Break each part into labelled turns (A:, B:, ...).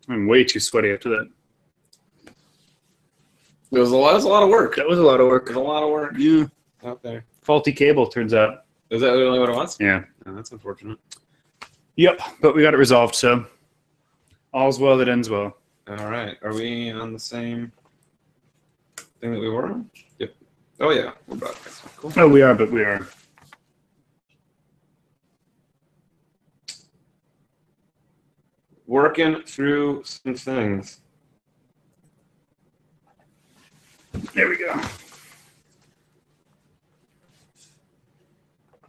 A: I'm way too sweaty after that.
B: It was a lot of work.
A: That was a lot of work.
B: It was a lot of work.
A: Yeah.
B: Out there.
A: Faulty cable, turns out.
B: Is that really what it was?
A: Yeah.
B: Oh, that's unfortunate.
A: Yep, but we got it resolved, so all's well that ends well.
B: All right. Are we on the same thing that we were on? Yep. Oh, yeah. We're broadcasting. Cool.
A: Oh, we are, but we are.
B: Working through some things.
A: There we go.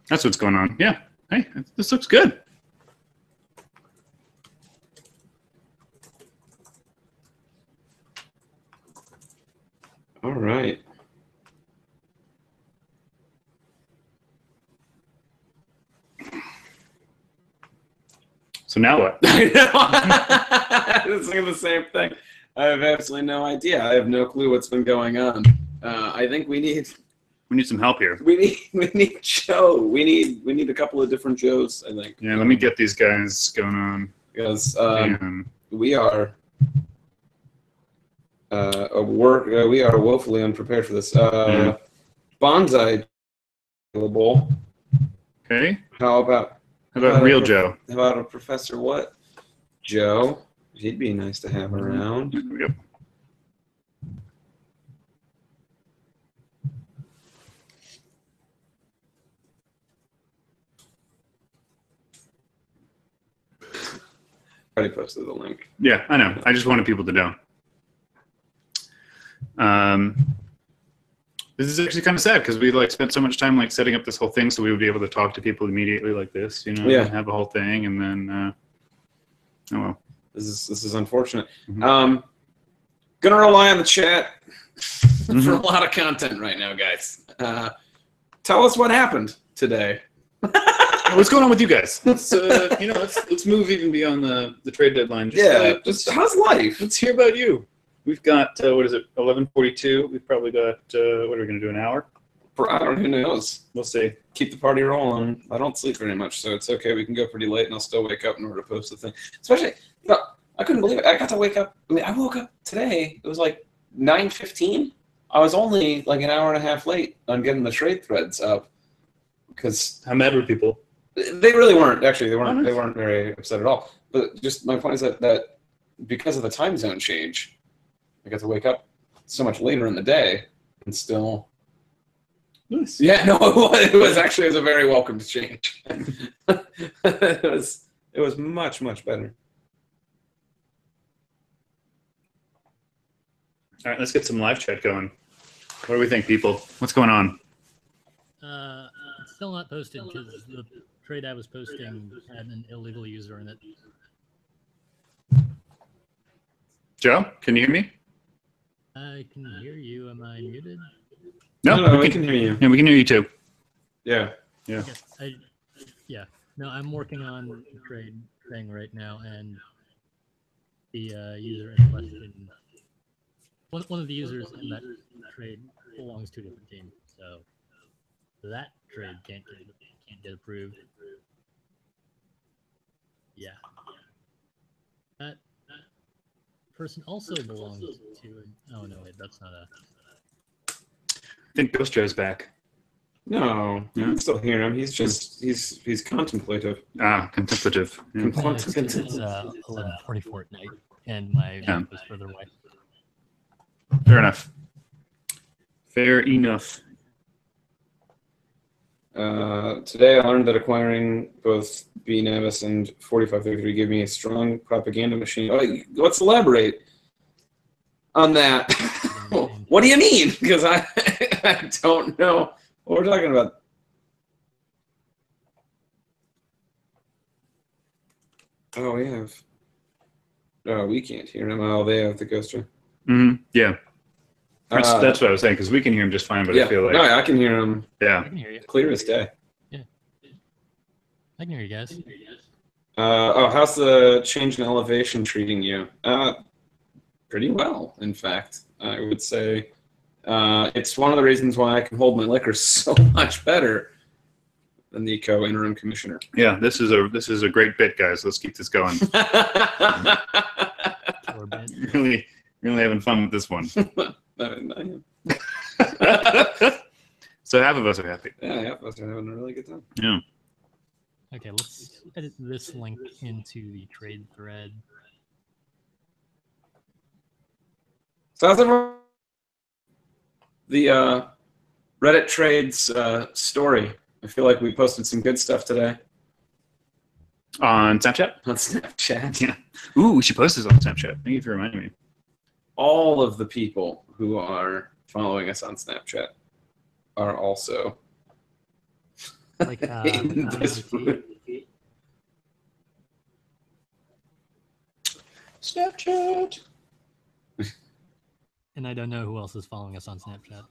A: That's what's going on. Yeah. Hey, this looks good.
B: All right.
A: So now what?
B: I was thinking the same thing. I have absolutely no idea. I have no clue what's been going on. I think we need
A: some help here.
B: we need Joe. We need a couple of different Joes, I think.
A: Yeah, let me get these guys going on.
B: Because we are we are woefully unprepared for this.
A: Yeah.
B: Bonsai available.
A: Okay.
B: How about
A: Real Joe?
B: How about a Professor what? Joe. He'd be nice to have around.
A: Yep.
B: Already posted the link.
A: Yeah, I know. I just wanted people to know. This is actually kind of sad because we spent so much time setting up this whole thing so we would be able to talk to people immediately like this,
B: Yeah.
A: and have a whole thing, and then oh well.
B: This is unfortunate.
A: Mm-hmm.
B: Gonna rely on the chat for a lot of content right now, guys. Tell us what happened today.
A: What's going on with you guys? Let's let's move even beyond the trade deadline.
B: Just how's life?
A: Let's hear about you. We've got what is it? 11:42. We've probably got what are we going to do? An hour?
B: I don't know. Who knows?
A: We'll see.
B: Keep the party rolling. I don't sleep very much, so it's okay. We can go pretty late, and I'll still wake up in order to post the thing. Especially, I couldn't believe it. I got to wake up. I mean, I woke up today. It was 9:15. I was only an hour and a half late on getting the trade threads up. Because
A: how mad were people?
B: They really weren't. Actually, they weren't very upset at all. But just my point is that because of the time zone change, I got to wake up so much later in the day and still.
A: Nice.
B: Yeah, no, it was a very welcome change. It was much better.
A: All right, let's get some live chat going. What do we think, people? What's going on?
C: It's still not posted because the trade I was posting had an illegal user in it.
A: Joe, can you hear me?
C: I can hear you. Am I muted?
B: No, we can hear you.
A: Yeah, we can hear you too.
B: Yeah.
C: No, I'm working on the trade thing right now, and the user in question, one of the users in that trade belongs to a different team, so that trade can't get approved. Yeah. That person also belongs to. Oh no, wait, that's not a.
A: I think Ghost Joe's back.
B: No,
A: Yeah.
B: I can still hear him. He's just he's contemplative.
A: Contemplative. Yeah.
C: It's 11:44 at night, and my map was further away.
A: Fair enough. Fair enough.
B: Today I learned that acquiring both BNevis and 4533 gave me a strong propaganda machine. Oh, let's elaborate on that. What do you mean? Because I don't know what we're talking about. Oh, we have. Oh, we can't hear him. Oh, they have the ghoster.
A: Mm-hmm. Yeah. That's what I was saying, because we can hear him just fine, but
B: yeah,
A: I feel like...
B: No, I can hear him.
A: Yeah.
C: I can hear you.
B: Clear as day.
C: Yeah. I can hear you guys.
B: How's the change in elevation treating you? Pretty well, in fact. I would say it's one of the reasons why I can hold my liquor so much better than the co-interim commissioner.
A: Yeah, this is a great bit, guys. Let's keep this going. really having fun with this one.
B: I am.
A: So half of us are happy.
B: Yeah, I was having a really good time.
A: Yeah.
C: Okay, let's edit this link into the trade thread.
B: So how's everyone? The Reddit trades story. I feel like we posted some good stuff today
A: On Snapchat?
B: on Snapchat.
A: Yeah. Ooh, we should post this on Snapchat. Thank you for reminding me.
B: All of the people who are following us on Snapchat are also
C: Like
B: in this room. Snapchat.
C: and I don't know who else is following us on Snapchat.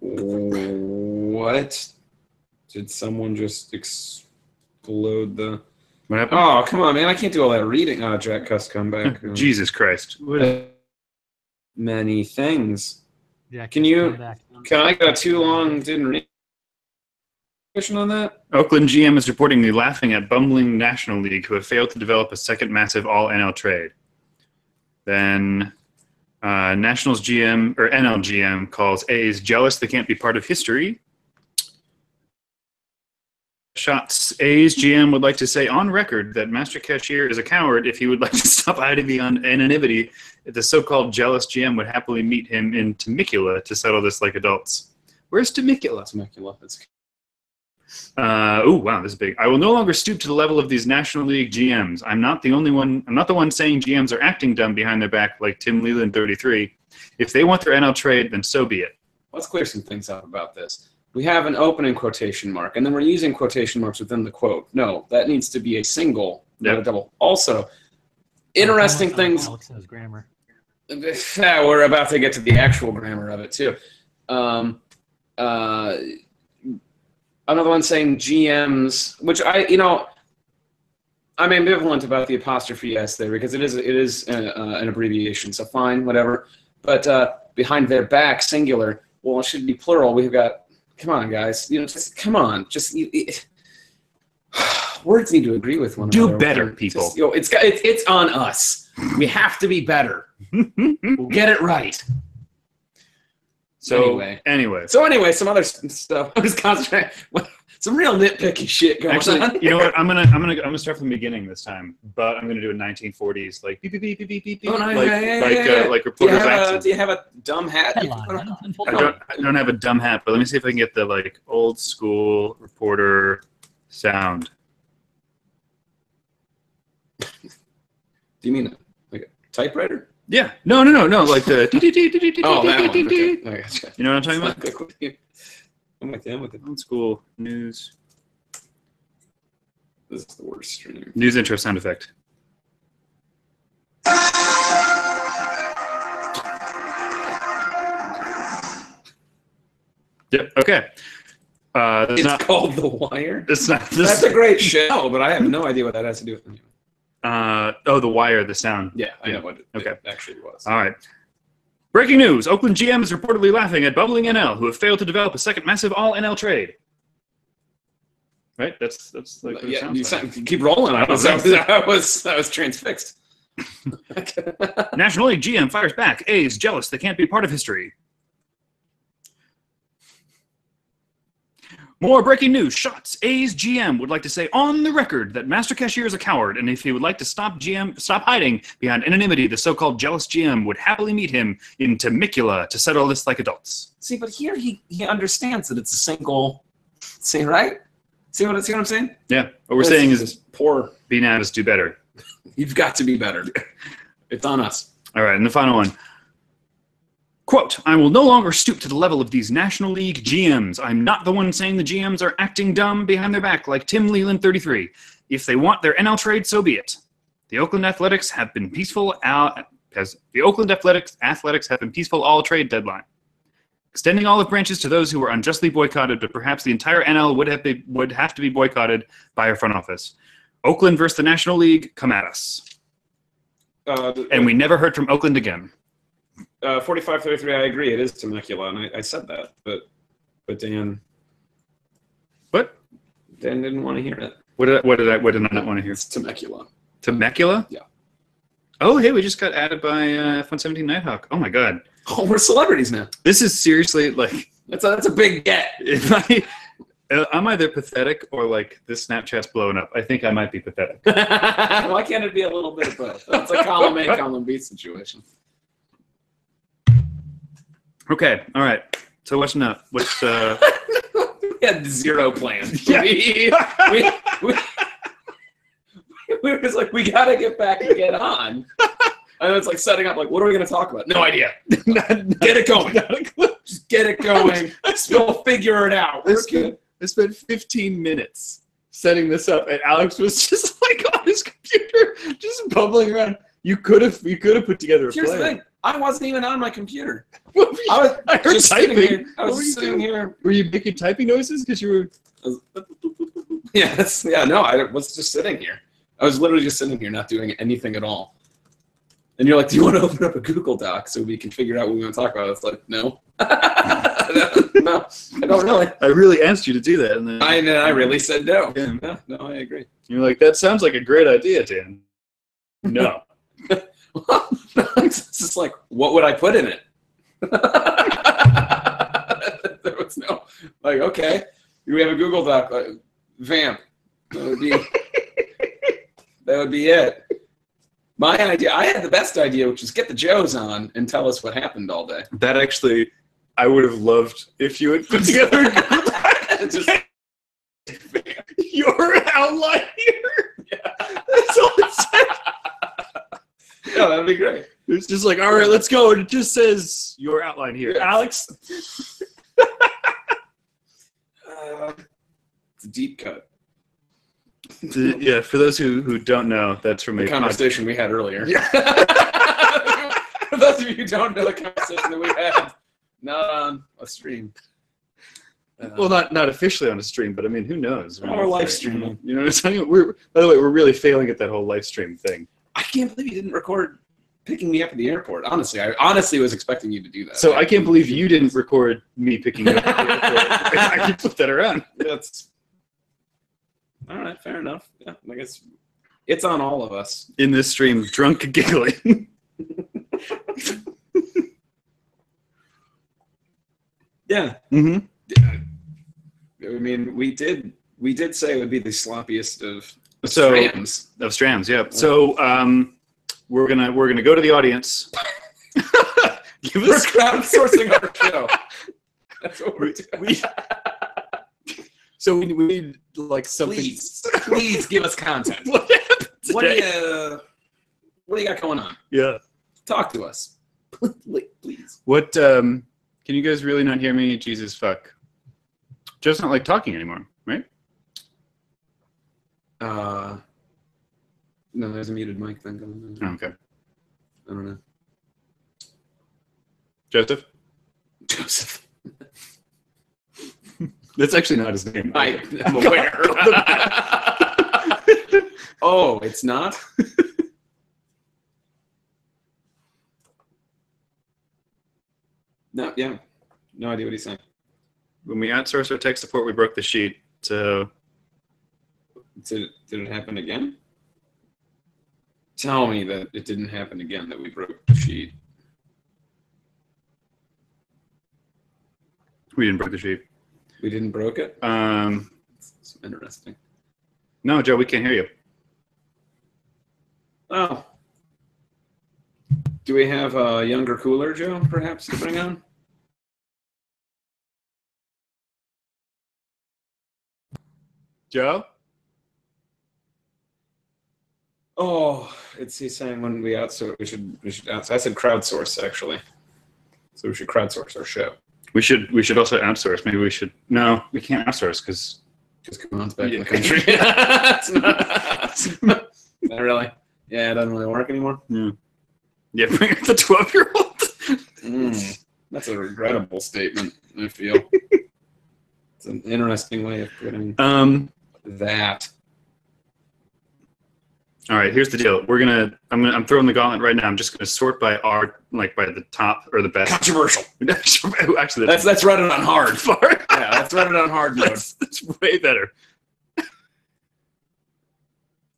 B: What? Did someone just explode the...
A: What happened?
B: Oh, come on, man. I can't do all that reading. Oh, Jack Cuss come back.
A: Jesus Christ.
B: Many things.
C: Jack,
B: Can you-
C: come back.
B: Can I got too long didn't read on that?
A: Oakland GM is reportedly laughing at bumbling National League who have failed to develop a second massive all-NL trade. Then Nationals GM, or NL GM, calls A's jealous they can't be part of history. Shots A's GM would like to say on record that Master Cashier is a coward if he would like to stop hiding beyond anonymity. The so-called jealous GM would happily meet him in Temecula to settle this like adults. Where's Temecula?
B: Temecula. It's...
A: Oh wow, this is big. I will no longer stoop to the level of these National League GMs. I'm not the one saying GMs are acting dumb behind their back like Tim Leland 33. If they want their NL trade, then so be it.
B: Let's clear some things up about this. We have an opening quotation mark, and then we're using quotation marks within the quote. No, that needs to be a single, not a double. Also, interesting things.
C: Alex knows grammar.
B: We're about to get to the actual grammar of it too. Another one saying GMs, which I'm ambivalent about the apostrophe S there because it is an abbreviation, so fine, whatever. But behind their back, singular. Well, it should be plural. We've got. Come on, guys. Just come on. Words need to agree with one another.
A: Do better, people.
B: It's on us. We have to be better. We'll get it right.
A: So anyway,
B: some other stuff. I was concentrating. Some real nitpicky shit going on.
A: You know what? I'm gonna start from the beginning this time, but I'm gonna do a 1940s like beep beep beep beep beep beep beep, like reporter's accent.
B: Do you have a dumb hat?
C: Headline.
A: I don't have a dumb hat, but let me see if I can get the like old school reporter sound.
B: Do you mean like a typewriter?
A: Yeah. No. Like the.
B: Oh, that one. Okay. I gotcha.
A: You know what I'm talking about?
B: I'm with them with it.
A: Old school news.
B: This is the worst stream.
A: News intro sound effect. Yep. Okay.
B: It's called The Wire.
A: It's not.
B: That's a great show, but I have no idea what that has to do with it.
A: The Wire. The sound.
B: Yeah, I know what
A: Okay.
B: it actually was.
A: All right. Breaking news. Oakland GM is reportedly laughing at bubbling NL, who have failed to develop a second massive all-NL trade. Right? That's like what it sounds like.
B: Keep rolling. I was transfixed.
A: National League GM fires back. A's jealous they can't be part of history. More breaking news. Shots. A's GM would like to say on the record that Master Cashier is a coward, and if he would like to stop hiding behind anonymity, the so-called jealous GM would happily meet him in Temecula to settle this like adults.
B: See, but here he understands that it's a single. See, right? See what I'm saying?
A: Yeah. What we're saying is
B: poor
A: BNAVs do better.
B: You've got to be better. It's on us.
A: All right, and the final one. Quote, I will no longer stoop to the level of these National League GMs. I'm not the one saying the GMs are acting dumb behind their back like Tim Leland 33. If they want their NL trade, so be it. The Oakland Athletics have been peaceful have been peaceful all trade deadline. Extending olive branches to those who were unjustly boycotted, but perhaps the entire NL would have to be boycotted by our front office. Oakland versus the National League, come at us. And we never heard from Oakland again.
B: 45-33, I agree. It is Temecula, and I said that, but Dan.
A: What?
B: Dan didn't want to hear it.
A: What did I not want to hear?
B: It's Temecula.
A: Temecula?
B: Yeah.
A: Oh, hey, we just got added by F-117 Nighthawk. Oh my god.
B: Oh, we're celebrities now.
A: This is seriously, like,
B: That's a big get.
A: if I'm either pathetic or, like, this Snapchat's blowing up. I think I might be pathetic.
B: Why can't it be a little bit of both? It's a column A, column B situation.
A: Okay, all right. So what's up? What's,
B: We had zero plans.
A: Yeah.
B: We were just like, we gotta get back and get on. And it's like setting up, like, what are we gonna talk about? No idea. Get it going. Just get it going. We'll figure it out. We're good.
A: I spent 15 minutes setting this up, and Alex was just like on his computer, just bubbling around. You could have put together a
B: Here's the
A: plan.
B: thing. I wasn't even on my computer.
A: I
B: I
A: heard
B: just sitting
A: typing.
B: here. I
A: What were
B: was
A: you
B: sitting
A: doing?
B: here.
A: Were you making typing noises because you were?
B: No, I was just sitting here. I was literally just sitting here, not doing anything at all. And you're like, do you want to open up a Google Doc so we can figure out what we want to talk about? It's like, no. No, I don't really.
A: I really asked you to do that, and then
B: I really said no.
A: Yeah.
B: No, I agree.
A: You're like, that sounds like a great idea, Dan. No.
B: It's just like, what would I put in it? There was no, like, okay, we have a Google Doc, like, vamp. That would be it. My idea, I had the best idea, which is get the Joes on and tell us what happened all day.
A: That actually, I would have loved if you had put together a Google Doc.
B: Just,
A: Your outline here.
B: yeah.
A: That's all it said.
B: Yeah, that'd be great.
A: It's just like, all right, let's go. And it just says your outline here. Alex.
B: It's a deep cut.
A: Yeah, for those who don't know, that's from
B: The
A: a
B: conversation we had earlier.
A: Yeah.
B: For those of you who don't know the conversation that we had, not on a stream.
A: Well, not officially on a stream, but I mean, who knows?
B: Or live streaming.
A: You know what I'm saying? By the way, we're really failing at that whole live stream thing.
B: I can't believe you didn't record picking me up at the airport. Honestly, I honestly was expecting you to do that.
A: So I can't believe you didn't record me picking you up. I can flip that around.
B: That's all right. Fair enough. Yeah, I guess it's on all of us.
A: In this stream, drunk giggling.
B: Yeah.
A: Mm-hmm.
B: I mean, we did say it would be the sloppiest of
A: So
B: trams.
A: of strands, yeah. So we're gonna go to the audience. Give
B: We're
A: us
B: crowdsourcing our show. That's what we're doing.
A: So we need like something.
B: Please give us content.
A: What happened
B: What do
A: today?
B: you got going on?
A: Yeah.
B: Talk to us, please.
A: What? Can you guys really not hear me? Jesus fuck. Joe's not like talking anymore, right?
B: No, there's a muted mic thing going on.
A: Oh, okay.
B: I don't know.
A: Joseph.
B: Joseph.
A: That's actually not his name.
B: I am aware. Oh, it's not? No, yeah. No idea what he's saying.
A: When we outsourced our tech support, we broke the sheet. So
B: Did it happen again? Tell me that it didn't happen again, that we broke the sheet.
A: we didn't break the sheet.
B: We didn't broke it? It's interesting.
A: No, Joe, we can't hear you.
B: Oh. Do we have a younger, cooler Joe, perhaps, to bring on?
A: Joe?
B: Oh, he's saying when we outsource, we should outsource. I said crowdsource, actually. So we should crowdsource our show.
A: We should also outsource. Maybe we should. No, we can't outsource because
B: Kaman's back in the country. It's not really. Yeah, it doesn't really work anymore.
A: yeah, bring the 12-year-old.
B: That's a regrettable statement, I feel. It's an interesting way of putting that.
A: All right, here's the deal. I'm throwing the gauntlet right now. I'm just gonna sort by by the top or the best.
B: Controversial.
A: Actually,
B: Let's run it on hard.
A: far.
B: Yeah, let's run it on hard mode.
A: That's way better.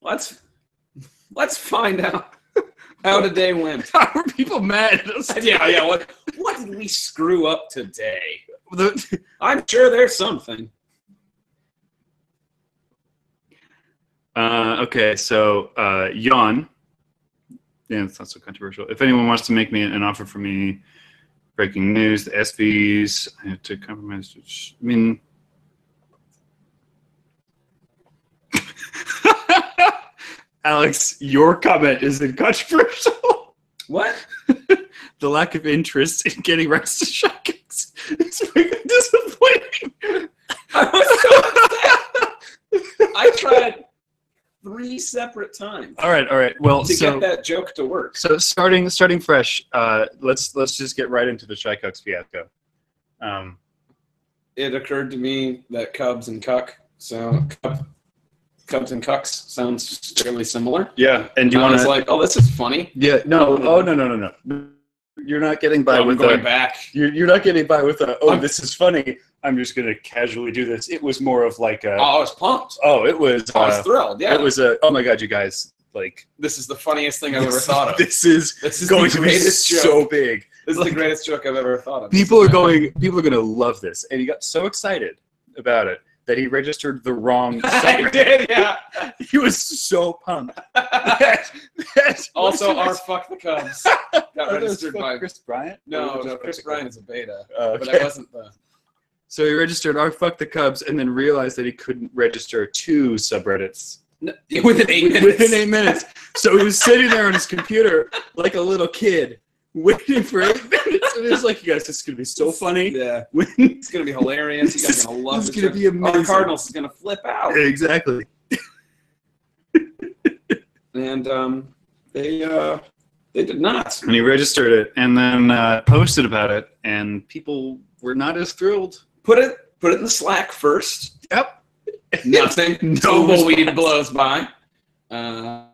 B: Let's Let's find out how today went.
A: How are people mad at us?
B: Yeah. What did we screw up today? I'm sure there's something.
A: Okay, so yawn. Yeah, it's not so controversial. If anyone wants to make me an offer for me, breaking news: the SVs. I have to compromise. I mean, Alex, your comment isn't controversial.
B: What?
A: The lack of interest in getting rights to shotguns is really disappointing.
B: I was so upset. I tried 3 separate times.
A: All right. Well,
B: to get that joke to work.
A: So starting fresh. Let's just get right into the Shycucks fiasco.
B: It occurred to me that Cubs and Cuck Cubs and Cucks sounds fairly similar.
A: Yeah, and do you
B: I
A: want
B: was
A: to?
B: like, oh, this is funny.
A: Yeah, no. Oh, no. You're not getting by
B: I'm
A: with
B: going back.
A: You're not getting by with a. Oh, this is funny. I'm just gonna casually do this. It was more of like a.
B: Oh, I was pumped.
A: Oh, it was.
B: I was thrilled. Yeah,
A: It was a. Oh my God, you guys! Like
B: this is the funniest thing I've ever thought of.
A: This is going
B: the
A: to be
B: greatest joke.
A: so big.
B: This is the greatest joke I've ever thought of.
A: People are gonna love this, and he got so excited about it that he registered the wrong.
B: I did, yeah.
A: He was so pumped.
B: Also, our fuck the Cubs got registered by
A: Chris Bryant.
B: No, Chris Bryant is a beta,
A: Okay.
B: but that wasn't the.
A: So he registered our fuck the Cubs, and then realized that he couldn't register 2 subreddits
B: No, within 8 minutes.
A: Within 8 minutes. So he was sitting there on his computer like a little kid, waiting for 8 minutes. And it was like, you guys, this is gonna be so funny.
B: Yeah,
A: When
B: it's gonna be hilarious. You guys are gonna love
A: This
B: it.
A: is gonna be amazing.
B: Our Cardinals is gonna flip out.
A: Exactly.
B: And they did not.
A: And he registered it, and then posted about it, and people were not as thrilled.
B: Put it in the Slack first.
A: Yep.
B: Nothing.
A: No
B: Tumbleweed
A: response.
B: blows by. I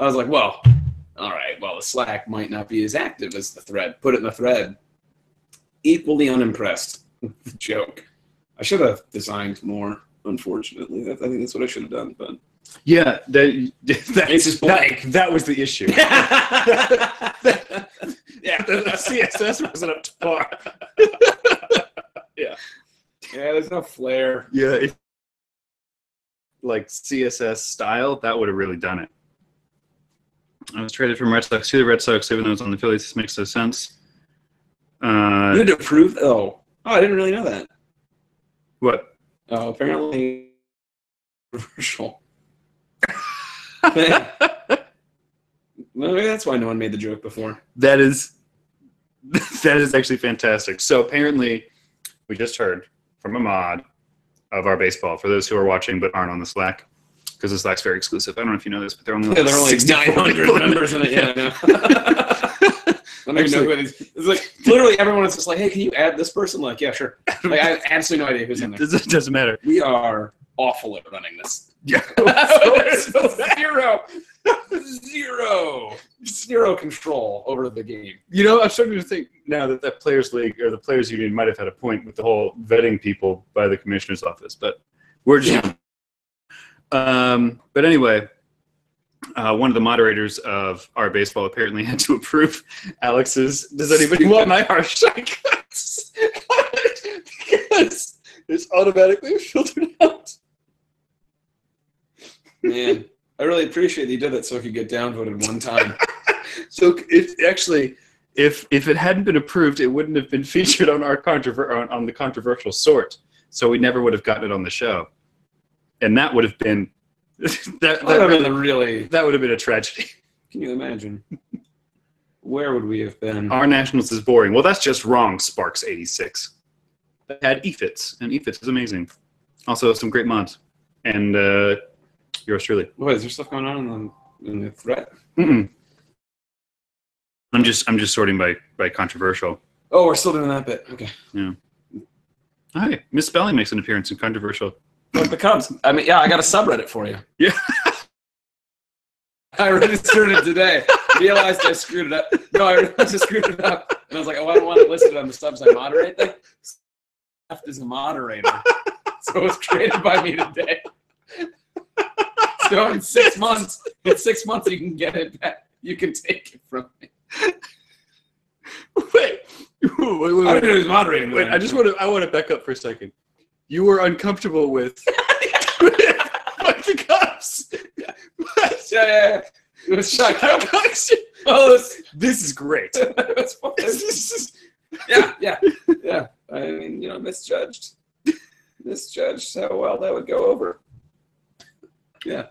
B: was like, well, all right. Well, the Slack might not be as active as the thread. Put it in the thread. Equally unimpressed with the joke. I should have designed more. Unfortunately, I think that's what I should have done. But
A: Yeah,
B: It's just
A: that was the issue.
B: yeah,
A: The CSS wasn't up to par.
B: yeah. There's no flair.
A: Yeah, if, like CSS style, that would have really done it. I was traded from Red Sox to the Red Sox, even though it's on the Phillies. This makes no sense.
B: You had to approve. Oh, I didn't really know that.
A: What?
B: Oh, apparently controversial. Well, maybe that's why no one made the joke before.
A: That is actually fantastic. So apparently, we just heard from a mod of our baseball. For those who are watching but aren't on the Slack, because the Slack's very exclusive. I don't know if you know this, but they're only
B: Yeah, there are only 900 members in it. Yeah, I know. I don't even know who it is. It's like literally everyone is just like, "Hey, can you add this person?" Like, yeah, sure. Like, I have absolutely no idea who's in there.
A: It doesn't matter.
B: We are awful at running this.
A: Yeah.
B: There's zero control over the game.
A: You know, I'm starting to think now that Players League or the Players Union might have had a point with the whole vetting people by the commissioner's office, but we're just. But anyway, one of the moderators of our baseball apparently had to approve Alex's. Does anybody want my harsh cuts? Because it's automatically filtered out.
B: Man, I really appreciate that you did that so it could get downvoted one time.
A: So if it hadn't been approved, it wouldn't have been featured on our on the controversial sort. So we never would have gotten it on the show, and that would have been that would have been a tragedy.
B: Can you imagine? Where would we have been?
A: Our Nationals is boring. Well, that's just wrong. Sparks 86. They had EFITS, and EFITS is amazing. Also, some great mods, and yours truly.
B: What is there stuff going on in the thread?
A: Mm-mm. I'm just sorting by controversial.
B: Oh, we're still doing that bit. Okay.
A: Yeah. Hi, Misspelling makes an appearance in controversial.
B: Like the Cubs. I mean, yeah, I got a subreddit for you.
A: Yeah.
B: I registered it today. Realized I screwed it up. No, I realized I screwed it up. And I was like, oh, I don't want it listed on the subs I moderate thing. Left is a moderator. So it was created by me today. So So in 6 months, you can get it back. You can take it from me.
A: Wait.
B: I don't know who's moderating.
A: Wait, I want to back up for a second. You were uncomfortable with the cops.
B: Yeah. It was shotgun.
A: This is great.
B: Yeah. I mean, misjudged how well that would go over. Yeah.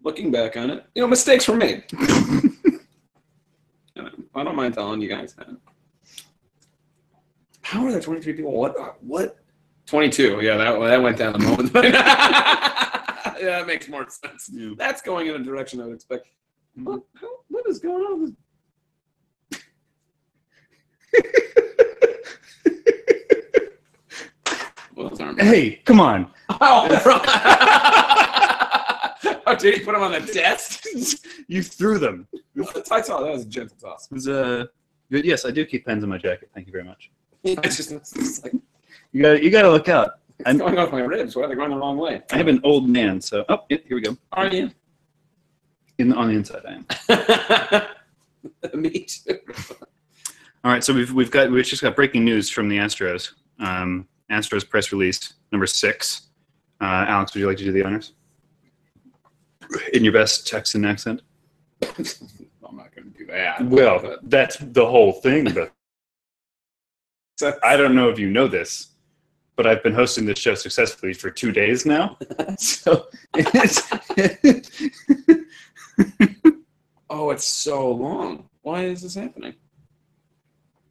B: Looking back on it, mistakes were made. I don't mind telling you guys that. How are there 23 people? What? 22. Yeah, that went down a moment. Yeah, that makes more sense.
A: Yeah.
B: That's going in a direction I would expect. What is going on with
A: Hey, come on.
B: Oh, did he put them on the desk?
A: You threw them.
B: I saw that was a gentle toss.
A: It was yes, I do keep pens in my jacket. Thank you very much.
B: It's like,
A: You gotta look out.
B: it's going off my ribs. Why are they going the wrong way?
A: I have an old man, so here we go.
B: Are you?
A: On the inside, I am.
B: Me too.
A: All right, so we've just got breaking news from the Astros. Astros press release number 6. Alex, would you like to do the honors? In your best Texan accent.
B: I'm not going to do that.
A: Well, that's the whole thing. But I don't know if you know this, but I've been hosting this show successfully for 2 days now. So
B: oh, it's so long. Why is this happening?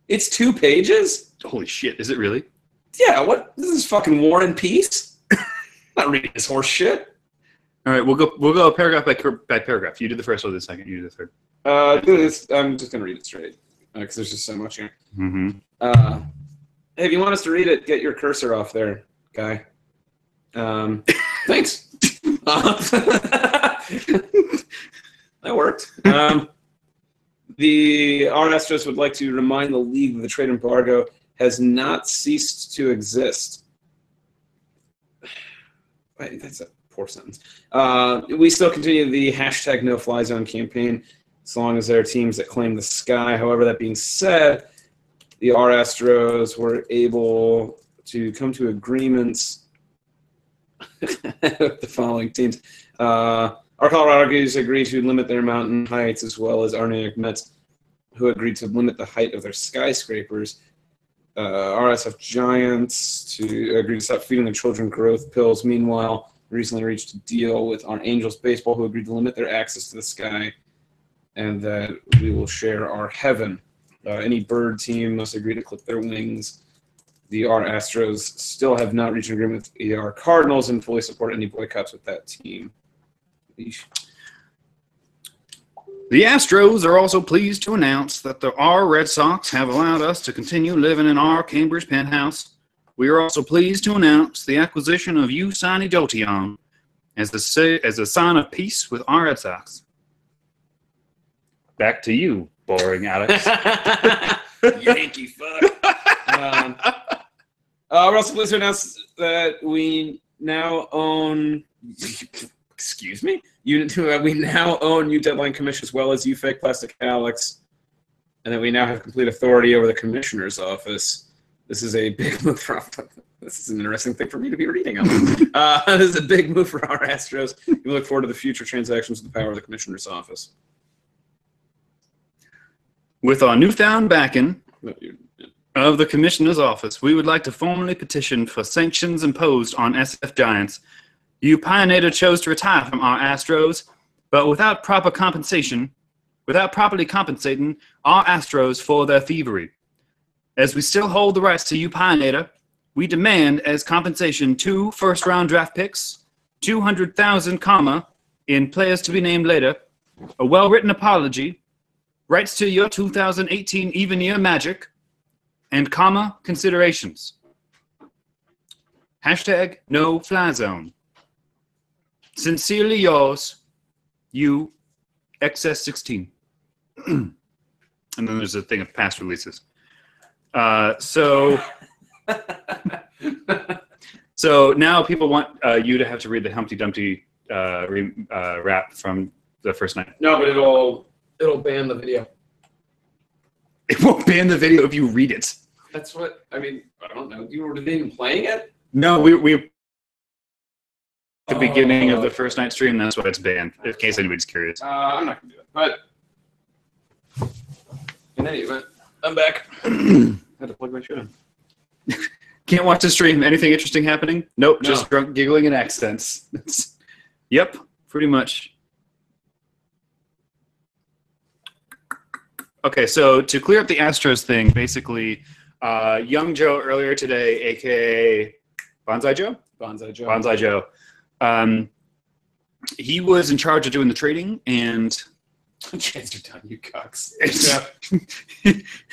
B: It's 2 pages?
A: Holy shit! Is it really?
B: Yeah. What? This is fucking War and Peace. Not reading this horse shit.
A: All right, we'll go paragraph by paragraph. You do the first, I'll do the second. You do the third.
B: Do this. I'm just gonna read it straight because there's just so much here.
A: Mm-hmm.
B: Hey, if you want us to read it, get your cursor off there, guy. Thanks. That worked. Our Astros would like to remind the league that the trade embargo has not ceased to exist. Wait, that's a poor sentence. We still continue the hashtag No Fly Zone campaign as long as there are teams that claim the sky. However, that being said, the Astros were able to come to agreements with the following teams. Our Colorado Rockies agreed to limit their mountain heights, as well as our New York Mets, who agreed to limit the height of their skyscrapers. RSF Giants to agree to stop feeding their children growth pills. Meanwhile, recently reached a deal with our Angels Baseball, who agreed to limit their access to the sky, and that we will share our heaven. Any bird team must agree to clip their wings. The Astros still have not reached an agreement with the Cardinals and fully support any boycotts with that team. Eesh.
A: The Astros are also pleased to announce that our Red Sox have allowed us to continue living in our Cambridge penthouse. We are also pleased to announce the acquisition of Yusani Dotion as a sign of peace with our Red Sox. Back to you, boring Alex.
B: Yankee fuck. We're also pleased to announce that we now own... Excuse me? We now own U-Deadline Commission as well as U-Fake Plastic Alex, and that we now have complete authority over the Commissioner's Office. This is a big move for... This is an interesting thing for me to be reading on. This is a big move for our Astros. We look forward to the future transactions with the power of the Commissioner's Office.
A: With our newfound backing of the Commissioner's Office, we would like to formally petition for sanctions imposed on SF Giants. You Pioneer chose to retire from our Astros, but without properly compensating our Astros for their thievery. As we still hold the rights to you Pioneer, we demand as compensation 2 first-round draft picks, 200,000, in players to be named later, a well-written apology, rights to your 2018 even year Magic, and considerations. Hashtag No Fly Zone. Sincerely yours, you, XS16. And then there's a thing of past releases. So So now people want you to have to read the Humpty Dumpty rap from the first night.
B: No, but it'll ban the video.
A: It won't ban the video if you read it.
B: That's what I mean. I don't know. You were even playing it?
A: No, we the beginning of the first night stream. That's why it's banned. In case anybody's curious.
B: I'm not gonna do it. But in any event, I'm back.
A: Had to plug my shit in. Can't watch the stream. Anything interesting happening? Nope.
B: No.
A: Just drunk giggling and accents. Yep. Pretty much. Okay, so to clear up the Astros thing, basically, Young Joe earlier today, aka Bonsai Joe.
B: Bonsai Joe.
A: Bonsai Joe. He was in charge of doing the trading, and
B: Chance are done, you cocks.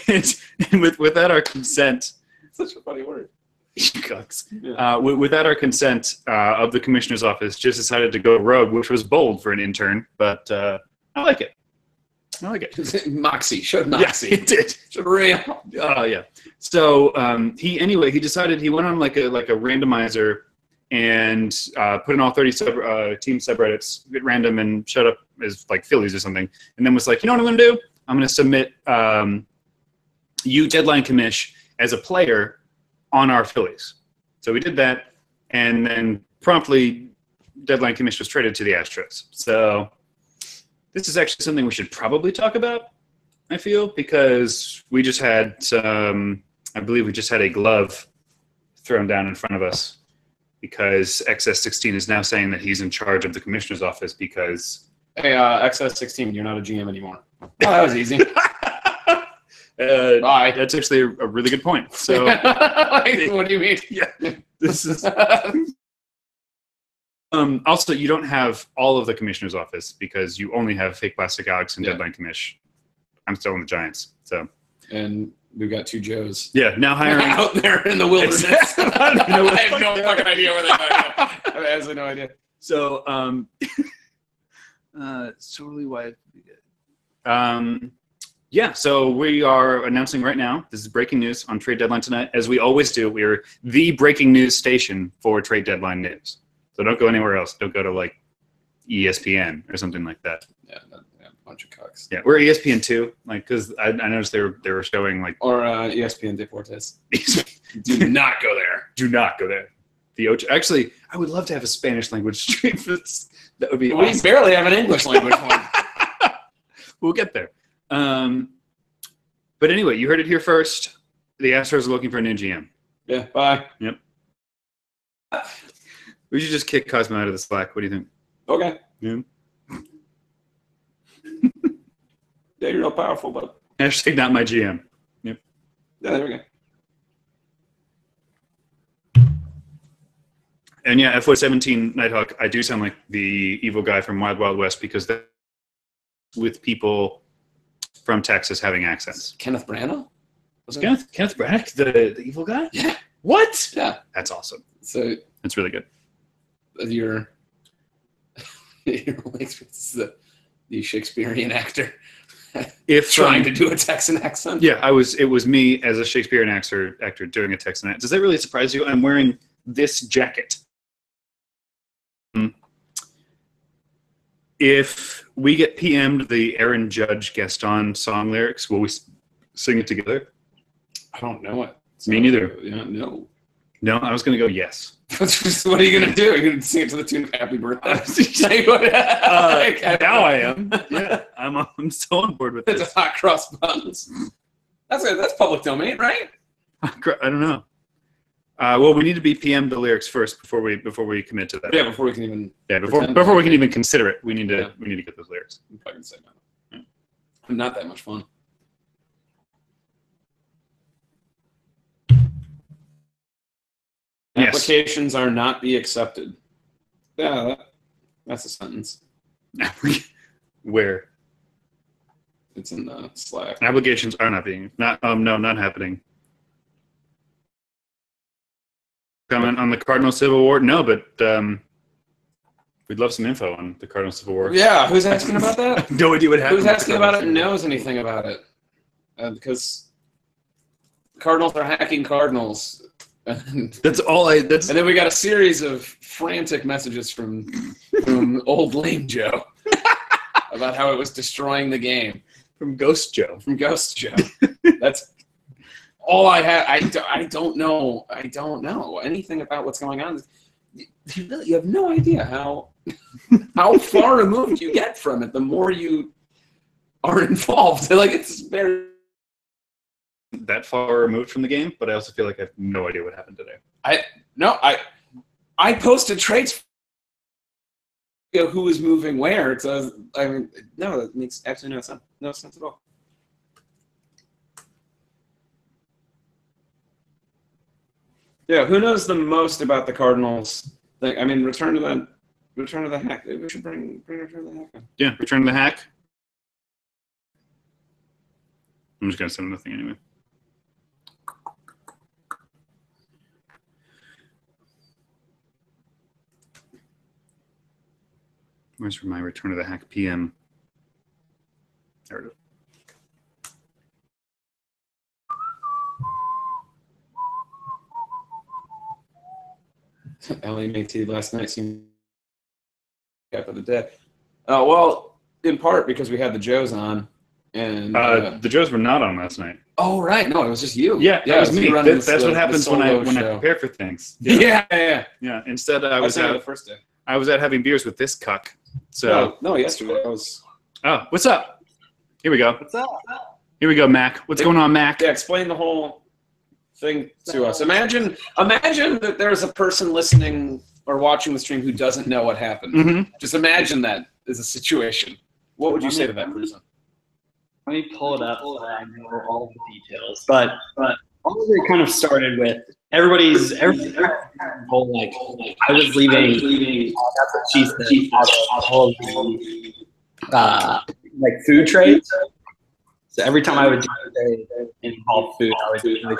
A: and without our consent,
B: Such a funny word.
A: you cocks.
B: Yeah.
A: Without our consent of the commissioner's office, just decided to go rogue, which was bold for an intern, but I like it. I like it.
B: Moxie. Showed Moxie.
A: Yeah, it did.
B: Showed real.
A: Oh yeah. So he decided he went on like a randomizer and put in all 30 team subreddits at random and shut up as like Phillies or something, and then was like, you know what I'm gonna do? I'm gonna submit you Deadline Commish as a player on our Phillies. So we did that, and then promptly Deadline Commish was traded to the Astros. So this is actually something we should probably talk about, I feel, because we just had I believe we just had a glove thrown down in front of us because XS16 is now saying that he's in charge of the commissioner's office because...
B: Hey, XS16, you're not a GM anymore. Oh, that was easy. Bye.
A: That's actually a really good point. So,
B: like, what do you mean?
A: yeah, this is... Also, you don't have all of the commissioner's office because you only have Fake Plastic Alex and Deadline Commish. I'm still in the Giants, so...
B: And we've got two Joes.
A: Yeah, now hiring...
B: out there in the wilderness.
A: I don't know what
B: I have no fucking idea where they are. I have absolutely no idea.
A: So, totally why. Yeah, so we are announcing right now, this is breaking news on Trade Deadline tonight. As we always do, we are the breaking news station for Trade Deadline news. So don't go anywhere else. Don't go to like ESPN or something like that.
B: Yeah, a bunch of cocks.
A: Yeah, we're ESPN too, like because I noticed they were showing like
B: Or ESPN Deportes. Do not go there.
A: Do not go there. The Ocho. Actually, I would love to have a Spanish language stream for this. That would be
B: We
A: awesome.
B: barely have an English language one.
A: We'll get there. But anyway, you heard it here first. The Astros are looking for a new GM.
B: Yeah, bye.
A: Yep. We should just kick Cosmo out of the Slack. What do you think?
B: Okay.
A: Yeah.
B: Yeah, you're real powerful, but
A: Hashtag not my GM. Yep.
B: yeah, there we go.
A: And yeah, FY17 Nighthawk, I do sound like the evil guy from Wild Wild West because that's with people from Texas having accents.
B: Kenneth Branagh? Was it?
A: Kenneth Branagh, the evil guy?
B: Yeah.
A: What?
B: Yeah.
A: That's awesome.
B: So
A: That's really good.
B: your experience is the Shakespearean actor
A: If
B: trying to do a Texan accent.
A: Yeah, it was me as a Shakespearean actor doing a Texan accent. Does that really surprise you? I'm wearing this jacket. If we get PM'd the Aaron Judge Gaston song lyrics, will we sing it together?
B: I don't know it.
A: Me neither.
B: Yeah, no.
A: No, I was going to go yes.
B: What are you going to do? You're going to sing it to the tune of Happy Birthday?
A: Now I am. Yeah, I'm still on board with
B: It's
A: this.
B: a hot cross buns. That's public domain, right?
A: I don't know. Well, we need to be PM'd the lyrics first before we commit to that.
B: Yeah, before we can even.
A: Yeah, before
B: pretend.
A: we can even consider it, we need to get those lyrics.
B: I'm probably gonna say no. Not that much fun.
A: Yes.
B: Applications are not be accepted. Yeah, that's a sentence.
A: Where
B: It's in the Slack.
A: applications are not happening. Comment on the Cardinal Civil War? No, but we'd love some info on the Cardinal Civil War.
B: Yeah, who's asking about that?
A: No idea what happened.
B: Who's
A: with the
B: asking
A: Cardinal
B: about it and
A: Civil War.
B: knows anything about it? Because Cardinals are hacking Cardinals. And
A: That's all I. That's
B: then we got a series of frantic messages from old Lame Joe about how it was destroying the game.
A: from Ghost Joe.
B: From Ghost Joe. That's all I have. I don't know. I don't know anything about what's going on. You have no idea how far removed you get from it. The more you are involved, like it's very.
A: That far removed from the game, but I also feel like I have no idea what happened today.
B: I posted traits. Who was moving where? So I mean, no, that makes absolutely no sense at all. Yeah, who knows the most about the Cardinals thing? I mean, Return to the Hack. We should bring Return to the Hack in.
A: Yeah, return to the hack. I'm just gonna send him the thing anyway. Where's my Return to the Hack PM? There it is.
B: Ellie Métis last night seemed cap of the day. Well, in part because we had the Joes on, and
A: The Joes were not on last night.
B: oh right, no, it was just you.
A: Yeah, that was me.
B: you running
A: That's
B: the-
A: what happens
B: the
A: when
B: solo
A: I
B: show.
A: prepare for things.
B: Yeah.
A: Yeah. Instead, I
B: I
A: was
B: was there the
A: out.
B: first day.
A: I was out having beers with this cuck. So,
B: No, yesterday. I was.
A: oh, what's up? Here we go.
D: What's up?
A: Here we go, Mac. What's going on, Mac?
B: Yeah, explain the whole thing to us. Imagine that there's a person listening or watching the stream who doesn't know what happened.
A: Mm-hmm.
B: Just imagine that as a situation. What would you say to that person?
D: Let me pull it up so that I know all the details. But all of it kind of started with everybody's whole like I was leaving. That's what she said. All of the like food trades. So every time I would do a trade involve food, I would do like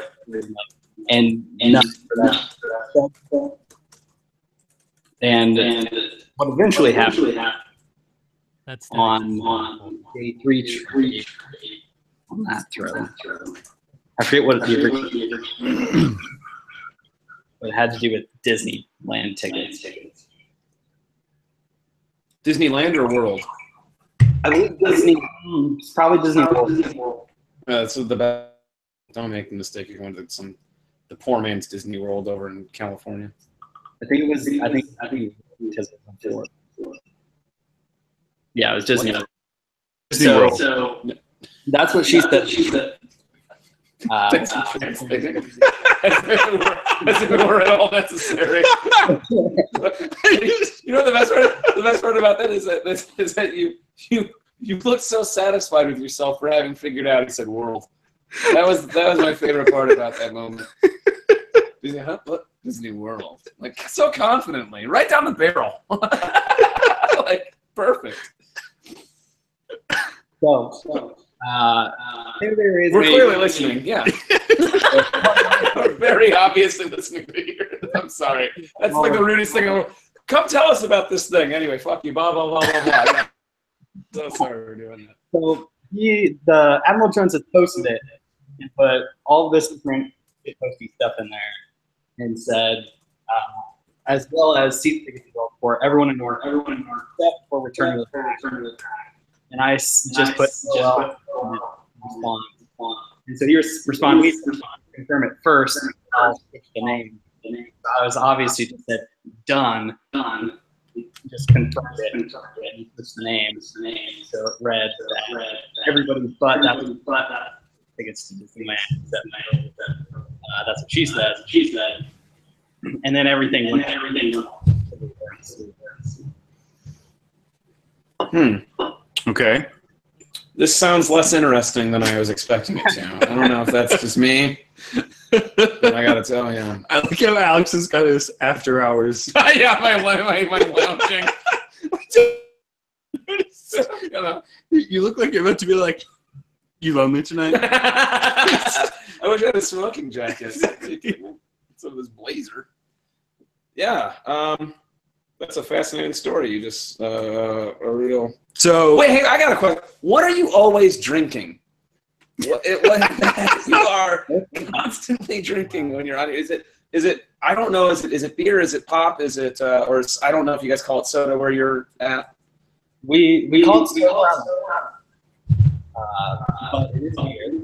D: and nothing for that. And what eventually happened
C: That's
D: on day 3 trade on that throw. I forget what the original, but it had to do with Disneyland tickets.
B: Disneyland or World?
D: I believe Disney. It's probably Disney World.
B: So the best. Don't make the mistake of going to the poor man's Disney World over in California.
D: I think it was. I think because it was before. Yeah, it was Disney.
A: Disney World.
D: So that's what she said.
B: Thanks for translating. As if it were at all necessary. You know the best part about that is that you look so satisfied with yourself for having figured out. He said world. That was my favorite part about that moment. Disney World, like so confidently, right down the barrel, like perfect.
D: So there is
B: We're clearly listening. Yeah, we're very obviously listening to you. I'm sorry. That's like the rudest thing ever. Come tell us about this thing. Anyway, fuck you. Blah blah blah blah blah. So sorry we're doing that.
D: So the Admiral Jones has posted it and put all this different posty stuff in there and said, as well as seat tickets for everyone in North, except for return to the and I just put respond. And so he responded, we confirm it first, and I'll switch the name. I was obviously just said done. Just confirmed it and switched the name. So it read that everybody but that tickets to Disneyland. That's what she said. And then everything went.
A: Okay.
B: This sounds less interesting than I was expecting it to. I don't know if that's just me, but I gotta tell you.
A: I like how Alex has got his after hours.
B: Yeah, my lounging.
A: You look like you're about to be like, you lonely tonight?
B: I wish I had a smoking jacket. Some of this blazer. Yeah, that's a fascinating story. You just a real.
A: So
B: Wait, hey, I got a question. What are you always drinking? You are constantly drinking when you're on here. Is Is it? I don't know. Is it beer? Is it pop? Is it or I don't know if you guys call it soda where you're at.
D: We call it soda. But it is beer.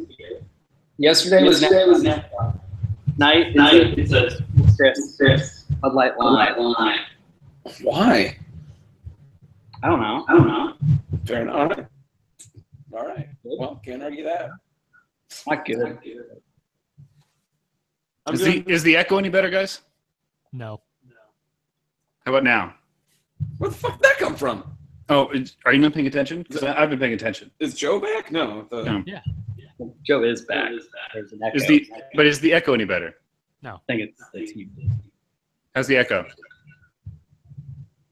D: Yesterday was night. It's a Chris Bud Light Lime.
B: Why?
D: I don't know.
B: Fair enough. All right. Well, can't argue that.
D: Not good.
A: Is the echo any better, guys?
C: No.
A: How about now?
B: Where the fuck did that come from?
A: Oh, are you not paying attention? Because I've been paying attention.
B: Is Joe back? No.
A: No.
C: Yeah.
D: Joe is back. There's an echo.
A: Is the echo any better?
C: No.
D: I think it's the TV.
A: How's the echo?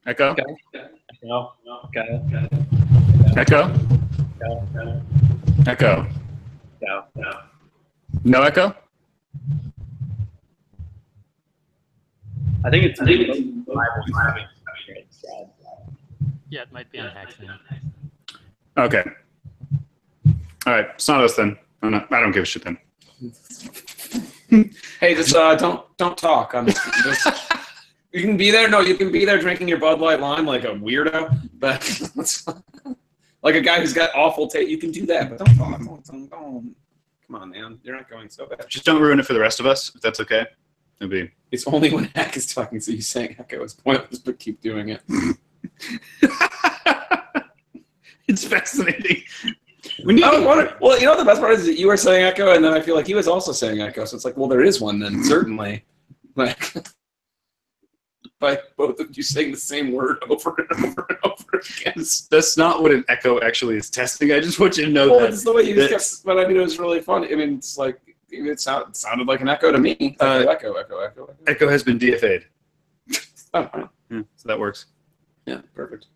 A: Echo?
D: No. Okay.
A: Echo? Echo?
D: No.
A: No echo?
D: I think it's
C: Yeah, it might be on accident.
A: Okay. All right. It's not us then. I don't give a shit then.
B: Hey, just don't talk. You can be there. No, you can be there drinking your Bud Light Lime like a weirdo, but like a guy who's got awful taste. You can do that, but don't talk. Don't. Come on, man. You're not going so bad.
A: Just don't ruin it for the rest of us, if that's okay. It'd be.
B: It's only when Hack is talking, so you saying echo is pointless, but keep doing it.
A: It's fascinating.
B: Well, you know the best part is that you were saying echo, and then I feel like he was also saying echo. So it's like, well, there is one then, certainly. Like, by both of you saying the same word over and over and over again.
A: That's not what an echo actually is testing. I just want you to know
B: Well,
A: that.
B: it's the way you kept, but I mean, it was really funny. I mean, it's like it sounded like an echo to me. Echo.
A: Echo has been DFA'd.
B: Oh, right.
A: Yeah, so that works.
B: Yeah, perfect.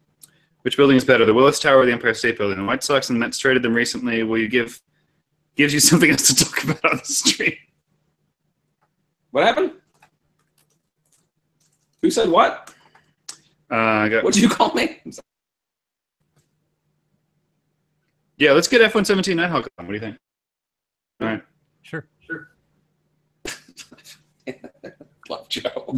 A: Which building is better, the Willis Tower or the Empire State Building? The White Sox and Mets traded them recently. Will you gives you something else to talk about on the stream?
B: What happened? Who said what? What did you call me?
A: Yeah, let's get F-117 Nighthawk on. What do you think? All right.
C: Sure.
B: Love Joe.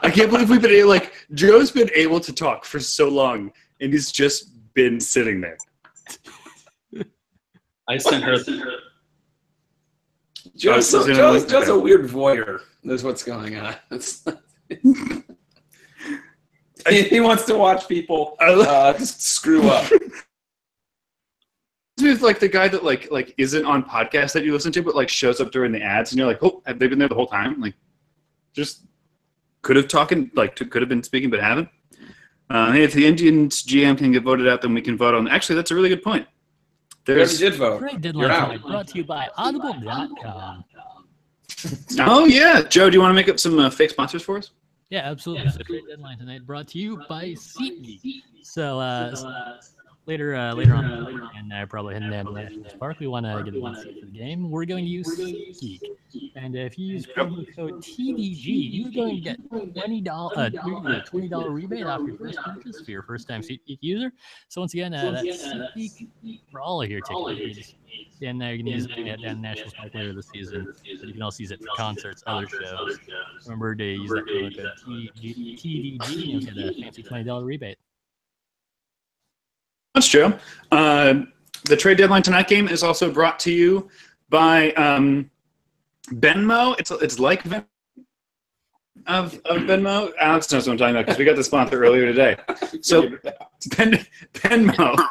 A: I can't believe we've been able, Joe's been able to talk for so long, and he's just been sitting there.
D: I sent her.
B: Joe's a weird voyeur. That's what's going on. He wants to watch people just screw up.
A: It's like the guy that like isn't on podcasts that you listen to, but shows up during the ads, and you're like, oh, have they been there the whole time? Just could have been speaking, but haven't. Hey, if the Indians GM can get voted out, then we can vote on. Actually, that's a really good point.
B: We already did vote.
C: Trade
B: You're
C: deadline
B: out.
C: tonight brought to you by Audible.com.
A: Oh yeah, Joe, do you want to make up some fake sponsors for us?
C: Yeah, absolutely. So trade deadline tonight brought to you by SeatGeek. So later on, and probably heading down to National Park, we want to get a good seat for the game. We're going to use SeatGeek, and if you use promo code TDG, you're going to get $20 rebate off your first purchase for your first-time SeatGeek user. So once again, that's SeatGeek for all of your tickets. And you're going to use it down National Park later this season. But you can also use it for concerts, other shows. Remember to use that promo code TDG, and you'll get a fancy $20 rebate.
A: Thanks, Joe. The trade deadline tonight game is also brought to you by Venmo. It's like Venmo of Venmo. Alex knows what I'm talking about because we got the sponsor earlier today. So Venmo.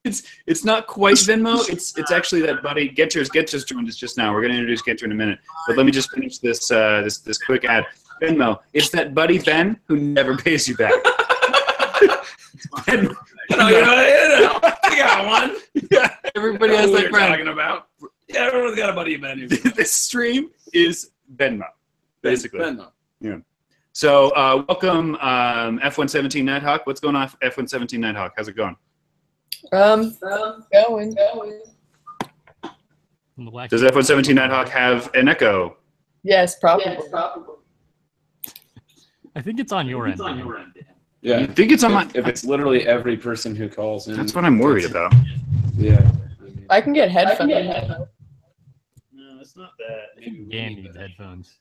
A: It's not quite Venmo. It's actually that buddy Getcher's joined us just now. We're going to introduce Getcher in a minute, but let me just finish this this quick ad. Venmo. It's that buddy Ben who never pays you back. Ben,
B: I got one.
A: Yeah, everybody has that friend.
B: Talking about. Yeah, everyone's got a buddy Ben.
A: This stream is Venmo, basically.
B: Venmo.
A: Yeah. So welcome F-117 Nighthawk. What's going on, F-117 Nighthawk? How's it going?
E: Going.
A: Does F-117 Nighthawk have an echo?
E: Yes, probably.
C: I think it's on your end.
B: Yeah.
A: You think it's on my...
B: If it's literally every person who calls in.
A: That's what I'm worried about.
B: Yeah.
E: I can get headphones.
A: No, it's not that.
C: Dan needs headphones.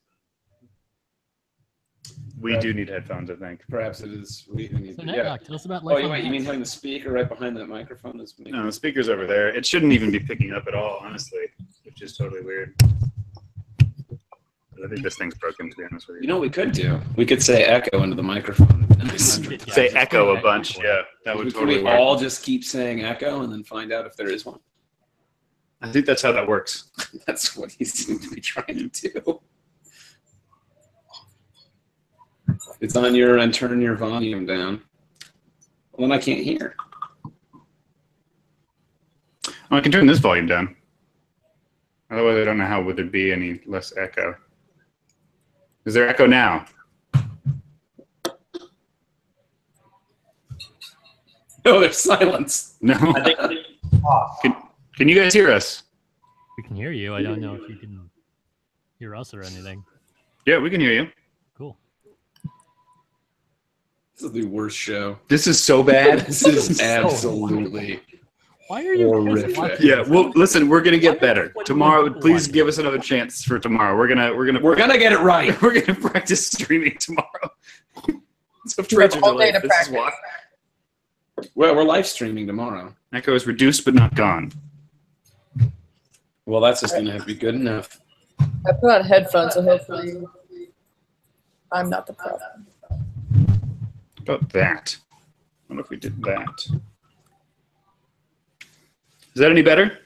A: We do need headphones, I think.
B: Perhaps it is. We need.
C: So
B: Yeah.
C: Nighthawk, tell us about life
B: Oh,
C: on
B: wait, you mean
C: Mars.
B: having the speaker right behind that microphone? Is
A: No, the speaker's over there. It shouldn't even be picking up at all, honestly, which is totally weird. I think this thing's broken, to be honest with you.
B: You know what we could do? We could say echo into the microphone.
A: Say
C: Yeah, just
A: echo
C: put
A: a
C: it
A: bunch.
C: back.
A: Yeah, that would
B: Can
A: totally
B: we
A: work.
B: all just keep saying echo and then find out if there is one?
A: I think that's how that works.
B: That's what he seemed to be trying to do. It's on your and turn your volume down. Well, then I can't hear.
A: Oh, I can turn this volume down. Otherwise, I don't know how would there be any less echo. Is there echo now?
B: No, there's silence.
A: No.
D: I think
A: Can you guys hear us?
C: We can hear you. I don't know if you can hear us or anything.
A: Yeah, we can hear you.
C: Cool.
B: This is the worst show.
A: This is so bad.
B: This is absolutely.
C: Why are you
B: Horrific.
C: watching
A: Yeah,
C: this?
A: well, listen, we're gonna get better
C: What-
A: tomorrow.
C: what-
A: Please
C: what-
A: give us another chance for tomorrow. We're gonna
B: get it right.
A: we're gonna practice streaming tomorrow. So
E: You have
A: Trudge
E: all day to
A: this is
E: practice.
A: why.
B: Well, we're live streaming tomorrow.
A: Echo is reduced but not gone.
B: Well, that's just going to have to be good enough.
E: I put on headphones, so hopefully I'm not the problem.
A: About that. I wonder if we did that. Is that any better?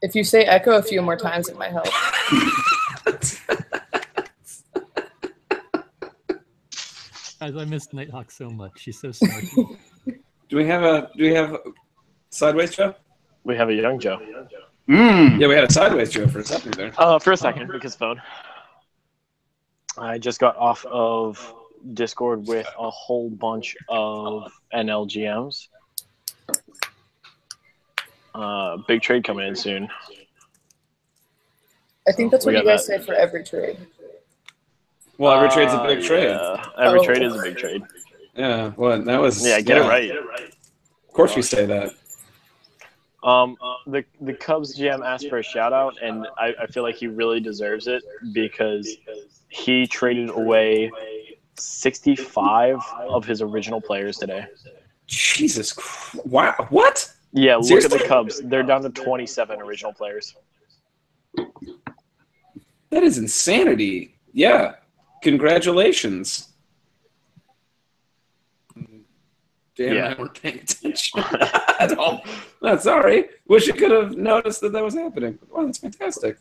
E: If you say echo a few more times, it might help.
C: Guys, I miss Nighthawk so much. She's so snarky.
B: Do we have Sideways Joe?
F: We have a young Joe.
A: Mm.
B: Yeah, we had a Sideways Joe for a second there.
F: For a second, because phone. I just got off of Discord with a whole bunch of NLGMs. Big trade coming in soon.
E: I think that's
F: We
E: what you
F: got
E: guys
F: that.
E: say for every trade.
B: Well, every trade's a big trade.
F: Yeah, every
E: Oh.
F: trade is a big trade.
B: Yeah, well, that was.
F: Yeah, get it right.
B: Of course, we say that.
F: The Cubs GM asked for a shout out, and I feel like he really deserves it because he traded away 65 of his original players today.
B: Jesus Christ. Wow. What?
F: Yeah, look
B: Seriously?
F: at the Cubs. They're down to 27 original players.
B: That is insanity. Yeah. Congratulations. Dan
F: Yeah.
B: and I weren't paying attention at all. Not sorry. Wish I could have noticed that was happening. Wow, that's fantastic.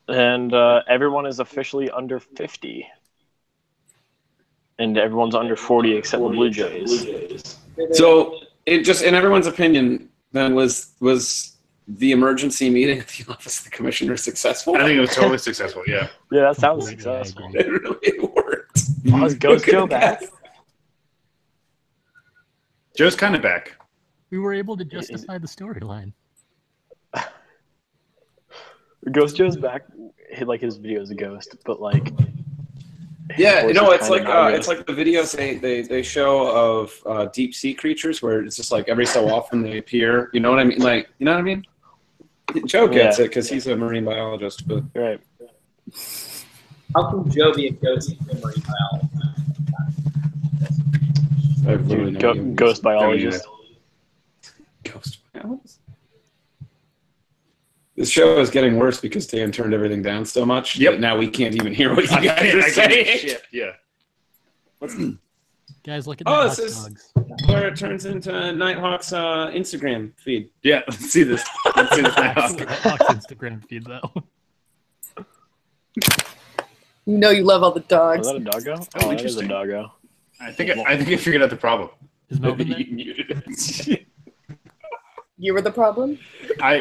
F: And everyone is officially under 50. And everyone's under 40 except the Blue Jays.
B: So, it just, in everyone's opinion, then was the emergency meeting at the office of the commissioner successful?
A: I think it was totally successful. Yeah.
F: Yeah, that sounds
C: Yeah, I
F: successful.
C: agree.
B: It really worked.
F: Oh, is Ghost
B: Look at
F: Joe back?
B: that.
A: Joe's kind of back.
C: We were able to justify the storyline.
F: Ghost Joe's back. Like his video is a ghost, but like. his
B: Yeah,
F: voice
B: you know,
F: is
B: it's
F: kinda
B: like
F: not a
B: it's like the videos they show of deep sea creatures where it's just like every so often they appear. You know what I mean? Like, you know what I mean? Joe gets
F: Yeah.
B: it because he's a marine biologist, but
F: ghost. Right.
D: how can Joe be a ghost in a marine biologist?
B: I have really no idea.
F: Ghost biologist.
B: Ghost biologist. This show is getting worse because Dan turned everything down so much.
A: Yep.
B: that now we can't even hear what you
A: I
B: guys
A: can't-
B: are
A: I can't
B: saying.
A: do shit. Yeah.
C: Guys, look at
B: Oh,
C: Nighthawk
B: this is-
C: dogs.
B: Where it turns into Nighthawk's Instagram feed.
A: Yeah. Let's see this. Let's see this now.
C: Nighthawk's Instagram feed, though.
E: You know you love all the
F: Is
E: dogs.
F: that a doggo?
A: Oh,
F: Oh, that is a
A: interesting.
F: doggo.
A: I think I figured out the problem.
C: Is Melvin there?
A: You muted it.
E: You were the problem?
A: I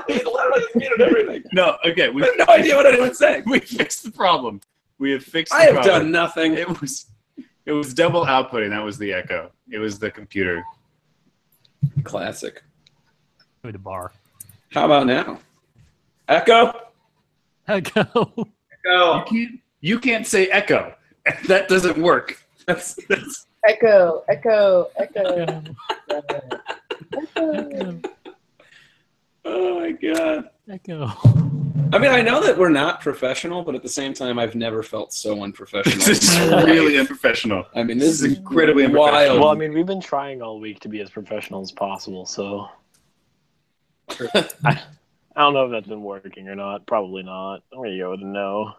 B: He literally muted everything.
A: no. Okay.
B: I have no idea what anyone's saying.
A: We fixed the problem. We have fixed the
B: I have
A: problem.
B: done nothing.
A: It was double outputting. That was the echo. It was the computer.
B: Classic.
C: Go to bar.
B: How about now? Echo?
C: Echo.
D: Go.
A: You can't say echo. That doesn't work. That's
E: Echo, echo, echo,
C: Echo.
E: echo.
B: Oh my god.
C: Echo.
B: I mean, I know that we're not professional, but at the same time, I've never felt so unprofessional.
A: This is really unprofessional.
B: I mean, this is
A: incredibly
B: wild.
A: unprofessional.
F: Well, I mean, we've been trying all week to be as professional as possible, so I don't know if that's been working or not. Probably not. I'm gonna go with a no.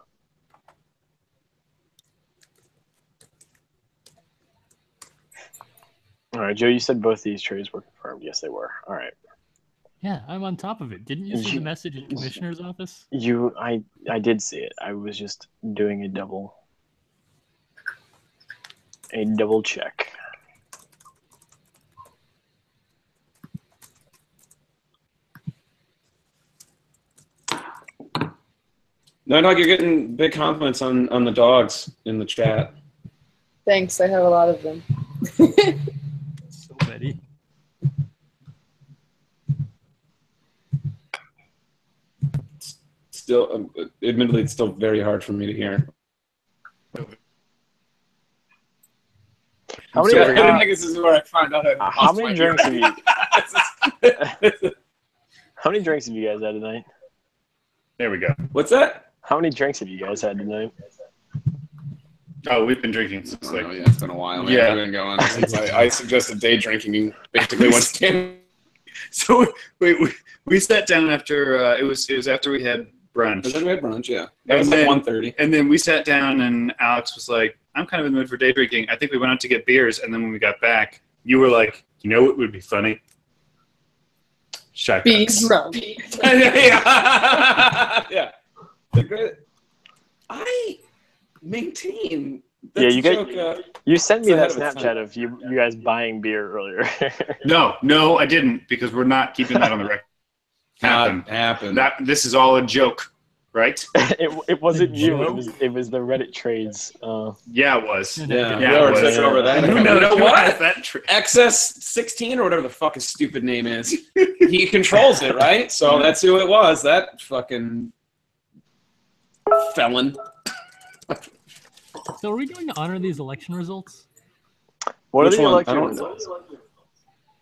F: All right, Joe, you said both these trades were confirmed. Yes, they were. All right.
C: Yeah, I'm on top of it. Didn't you see the message in the commissioner's office?
F: I did see it. I was just doing a double check.
B: No, Dog, you're getting big compliments on the dogs in the chat.
E: Thanks, I have a lot of them.
C: So many.
B: Still, admittedly, it's still very hard for me to hear.
F: How
B: So,
F: many,
B: I think this is where I find out.
F: how many drinks have you? How many drinks have you guys had tonight?
A: There we go.
B: What's that?
F: How many drinks have you guys had tonight?
A: Oh, we've been drinking since like.
B: Oh, yeah, it's been a while. Man.
A: Yeah.
B: We've been going since I suggested day drinking basically once again.
A: So we sat down after it was after we had brunch.
B: We had brunch, yeah. That was
A: And
B: like
A: then-
B: 1:30.
A: And then we sat down, and Alex was like, I'm kind of in the mood for day drinking. I think we went out to get beers, and then when we got back, you were like, you know what would be funny? Shy
E: Be
A: Pucks.
E: drunk.
B: Yeah. I maintain that
F: Yeah, you
B: joke,
F: You sent me
B: It's
F: that
B: ahead of its time.
F: Snapchat of you guys buying beer earlier.
A: No, I didn't, because we're not keeping that on the record.
B: happened.
A: This is all a joke, right?
F: it wasn't you.
C: Joe?
F: It was the Reddit trades.
A: Yeah, it was.
B: Yeah,
A: Yeah,
B: we
A: it
B: already
A: was.
B: took over that.
A: Who
B: You
A: knows
B: know
A: who
B: what?
A: has that
B: XS16 or whatever the fuck his stupid name is. He controls it, right? So that's who it was. That fucking felon.
C: So are we going to honor these election results?
F: What
B: Which
F: are the
B: one? I
F: election
B: don't-
F: results?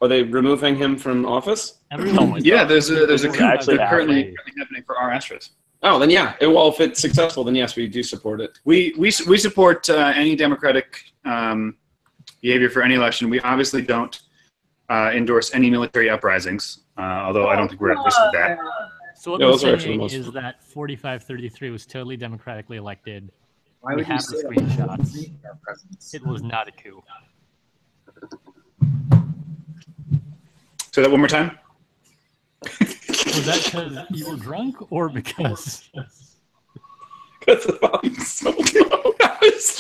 B: Are they removing him from office?
C: Everyone,
A: Yeah, there's a
F: It's
A: coup
F: actually
A: currently happening for our Astros.
B: Oh, then yeah. Well, if it's successful, then yes, we do support it.
A: We support any democratic behavior for any election. We obviously don't endorse any military uprisings, although I don't think we're at risk of that.
C: So what
B: Yeah,
C: we're
B: those are actually
C: saying
B: the most-
C: is that 4533 was totally democratically elected.
D: Why
C: We
D: would you
C: have
D: say
C: the
D: that?
C: screenshots.
D: Our presidents.
C: It was not a coup.
A: Say that one more time.
C: Was that because you were drunk or because?
B: Because the volume's so low. I was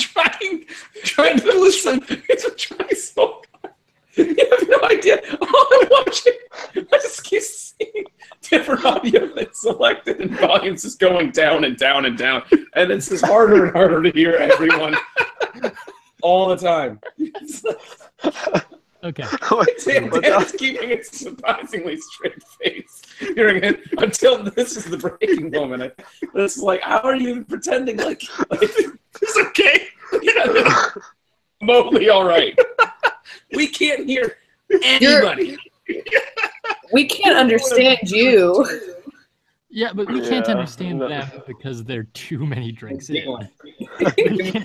B: trying to listen. It's trying so hard. You have no idea. All I'm watching, I just keep seeing different audio that's selected and volumes just going down and down and down. And it's just harder and harder to hear everyone all the time. It's like,
C: Okay.
B: Dan is keeping a surprisingly straight face hearing it until this is the breaking moment. It's like, how are you pretending like it's okay? Yeah, remotely all right. We can't hear anybody.
E: We can't understand you.
C: Yeah, but we can't
F: Yeah.
C: understand them because there are too many drinks in.
A: We're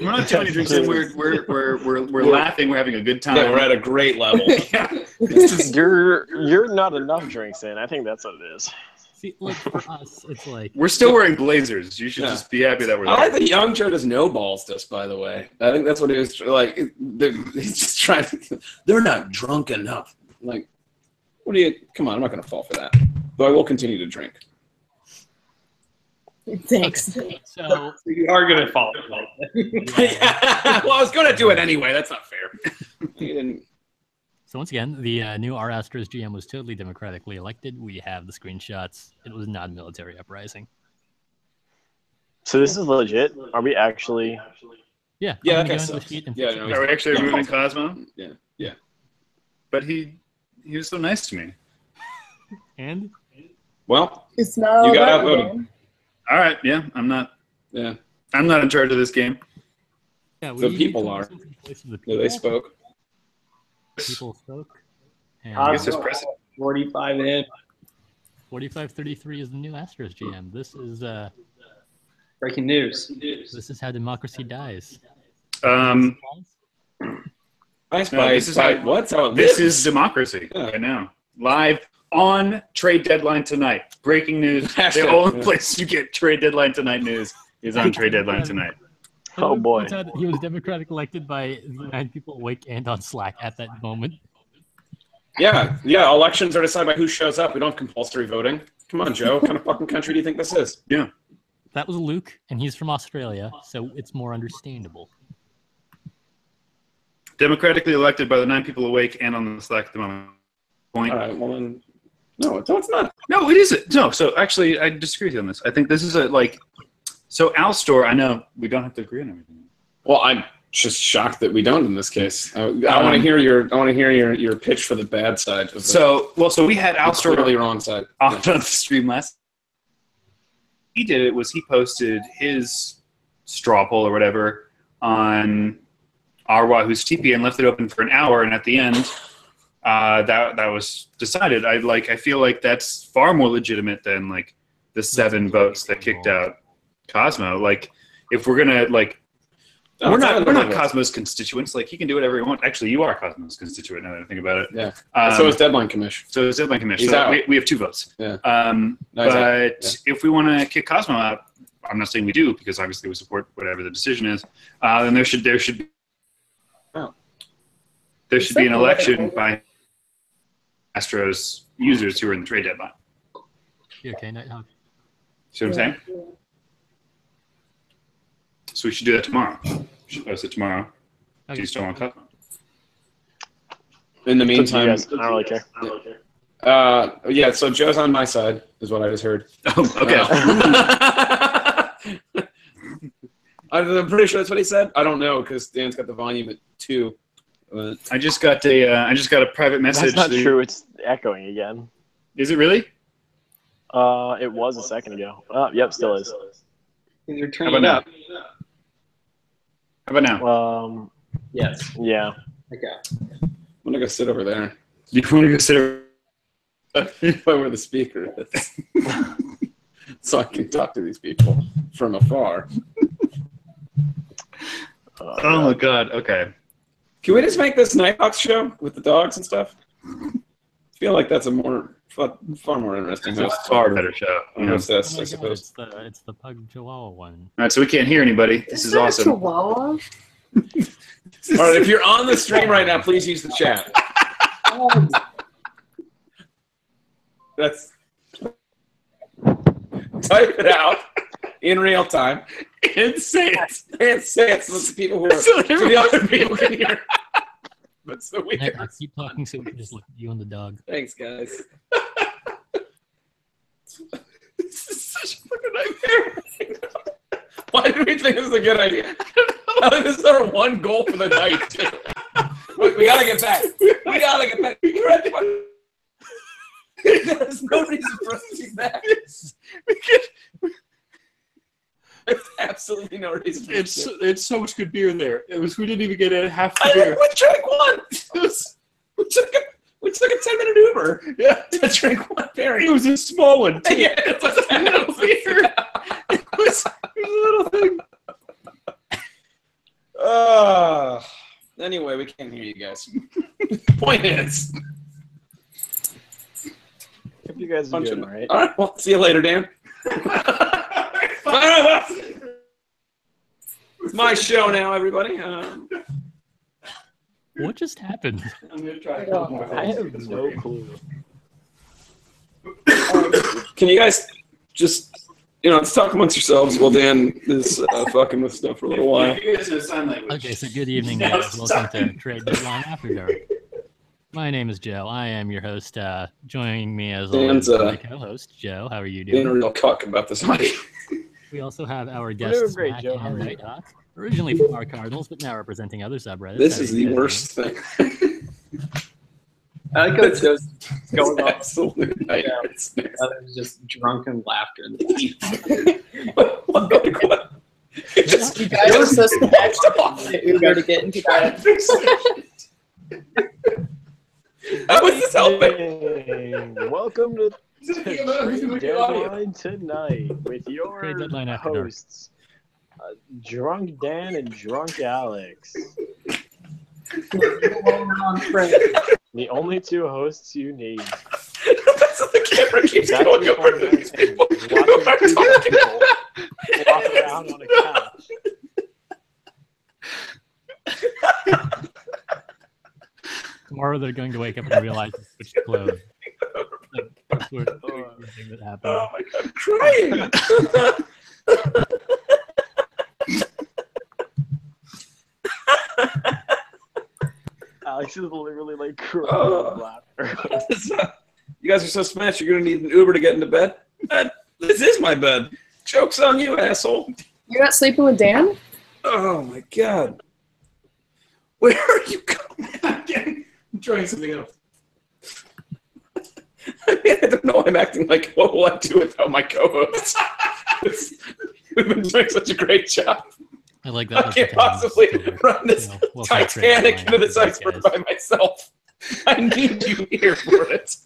A: not too many drinks in. We're laughing. We're having a good time.
B: Yeah, we're at a great level.
A: Yeah. This is-
F: You're not enough drinks in. I think that's what it is.
C: See, like for us, it's like
A: we're still wearing blazers. You should
B: Yeah.
A: just be happy that we're
B: I like
A: there.
B: that young Joe does no balls to us, by the way. I think that's what he was like. He's just trying to. They're not drunk enough. Like, what do you? Come on, I'm not going to fall for that. Though I will continue to drink.
E: Thanks.
C: so.
D: You are gonna fall.
B: Well, I was going to do it anyway. That's not fair. He didn't.
C: So once again, the new R Astros GM was totally democratically elected. We have the screenshots. It was not a military uprising.
F: So this is legit. Are we actually?
C: Yeah.
B: Yeah,
C: I'm
B: that guy
C: gonna go into the
B: sucks.
C: sheet and
B: Yeah,
C: fix
B: no,
C: it.
A: Are we actually removing Cosmo?
B: Yeah.
A: But he was so nice to me.
C: And
B: Well,
E: It's not all
B: You got
E: about
B: outvoted.
E: them.
A: All right. Yeah, I'm not
B: yeah.
A: in charge of this game.
C: yeah,
B: The
C: need
B: people
C: to
B: are.
C: listen to the voice of the
B: Yeah, they
C: people.
B: spoke.
C: People spoke. And
A: I guess there's precedent.
D: 45 in.
C: 4533 is the new Astros GM. This is
D: Breaking news.
C: this is how democracy dies.
B: Nice
A: No,
B: by,
A: this is
B: by
A: how-
B: what's how it
A: This
B: lives.
A: is democracy
B: Yeah.
A: right now. Live on trade deadline tonight. Breaking news. The
B: Hashtag,
A: only
B: yeah.
A: place you get trade deadline tonight news is on trade deadline tonight.
F: Oh, boy.
C: Points out that he was Democratic elected by the 9 people awake and on Slack at that moment.
B: Yeah. Elections are decided by who shows up. We don't have compulsory voting. Come on, Joe. What kind of fucking country do you think this is?
C: That was Luke, and he's from Australia, so it's more understandable.
A: Democratically elected by the 9 people awake and on the Slack at the moment. Point.
B: All right. Well then, no, it's not.
A: No, it isn't. No, so actually, I disagree with you on this. I think this is a like. So Alstor, I know we don't have to agree on everything.
B: Well, I'm just shocked that we don't in this case. I want to hear your pitch for the bad side. Of the,
A: So we had
B: the
A: Alstor
B: clearly wrong side.
A: on the stream last. He did it was he posted his straw poll or whatever on our Wahoo's TP and left it open for an hour, and at the end, that was decided. I feel like that's far more legitimate than like the 7 votes that kicked out Cosmo. Like, if we're gonna like,
B: No,
A: we're
B: it's
A: not
B: not
A: Cosmo's constituents. Like, he can do whatever he wants. Actually, you are Cosmo's constituent. Now that I think about it.
B: Yeah. So is Deadline Commission.
A: So is Deadline Commission.
B: He's
A: So
B: out.
A: we have 2 votes.
B: Yeah.
A: No,
B: No, he's out.
A: but if we want to kick Cosmo out, I'm not saying we do because obviously we support whatever the decision is. Then there should be
B: Oh.
A: there should be an election by Astros users who are in the trade deadline.
C: You okay, Nighthawk?
A: See what I'm saying? So we should do that tomorrow. We should post it tomorrow. Do you still want Cosmo?
B: In the
F: It's up to you
B: meantime,
F: guys. I don't really care.
B: yeah. So Joe's on my side, is what I just heard.
A: Oh, okay.
B: I'm pretty sure that's what he said. I don't know because Dan's got the volume at 2.
A: I just got a private message.
F: That's not true. It's echoing again.
A: Is it really?
F: It was a second ago. Yep, still is.
D: You're
A: How
D: turning
A: about
D: it
A: now?
D: up.
A: How about now?
D: Yes.
F: Yeah.
D: Okay.
B: I'm gonna go sit over there.
A: Do you want to consider?
B: Where the speaker is, so I can talk to these people from afar.
A: Oh my god. Okay.
B: Can we just make this Nighthawks show with the dogs and stuff? I feel like that's a far more interesting
A: It's a
B: host.
A: far better show. You know?
B: Host
C: Oh
B: this,
C: my
B: I
C: God,
B: suppose.
C: it's the Pug Chihuahua one.
A: All right, so we can't hear anybody. This is
E: that a
A: awesome.
E: Chihuahua?
B: All right, if you're on the stream right now, please use the chat. That's type it out in real time
A: And say it.
B: and say it so the people who are
A: So
B: so the other people can hear. But so we
C: I
B: can.
C: keep talking so we can just look at you and the dog.
B: Thanks, guys.
A: This is such a fucking nightmare.
B: Why do we think this is a good idea? I think this is our one goal for the night. Too. We gotta get back. We gotta get back. There's no reason for us to be back. There's absolutely no reason. For us to.
A: It's so much good beer in there. We didn't even get a half the
B: I
A: beer.
B: think we drank one. We took a 10-minute Uber.
A: Yeah,
B: To drink one berry.
A: it was a small one too.
B: Yeah, it was a little beer.
A: It was a little thing.
B: Anyway, we can't hear you guys. Point is.
F: Hope you guys are
B: Bunch
F: doing
B: of-
F: all right.
B: All right, well, see you later, Dan. It's my show now, everybody.
C: What just happened?
A: I'm gonna try.
F: I have no clue.
B: Can you guys just, let's talk amongst yourselves while Dan is fucking with stuff for a little while.
A: You guys are sign language.
C: Okay, so good evening,
A: Now
C: guys. Welcome to
A: start.
C: Trade Deadline After Dark. My name is Joe. I am your host. Joining me as
B: Dan's,
C: always, my co-host, Joe. How are you
B: Being a
C: doing?
B: real cuck about this mic.
C: We also have our
F: doing
C: guests,
F: great,
C: Mac
F: Joe. How
C: and
F: are you?
C: Nighthawk, originally from our Cardinals, but now representing other subreddits.
B: This
C: How
B: is
C: are you
B: the
C: guys
B: worst thing.
D: I like how it's just going
B: It's
D: on.
B: absolute nightmare.
D: There's just drunken laughter in the
B: What? It just-
E: You guys are supposed to catch the Uber to get into bed.
B: How is this helping?
F: Hey, welcome to Trade deadline tonight with your
C: Trade deadline after dark.
F: hosts, Drunk Dan and Drunk Alex. The only two hosts you need.
B: That's what the camera keeps
F: That's
B: going
F: the
B: over
F: fun
B: to
F: thing.
B: these people.
F: Watching two people walk around on a couch.
C: Tomorrow they're going to wake up and realize they switched clothes. Like, that's what the thing that happened.
B: Oh my god, I'm crying.
F: Alex is literally like crying
B: Oh.
F: with laughter.
B: You guys are so smashed, you're going to need an Uber to get into bed? This is my bed. Joke's on you, asshole.
E: You're not sleeping with Dan?
B: Oh my god. Where are you going? I'm trying something else. I mean, I don't know. I'm acting like, what will I do without my co-host? We've been doing such a great job.
C: I like that.
B: I can't possibly run this Titanic into this iceberg by myself. I need you here for it.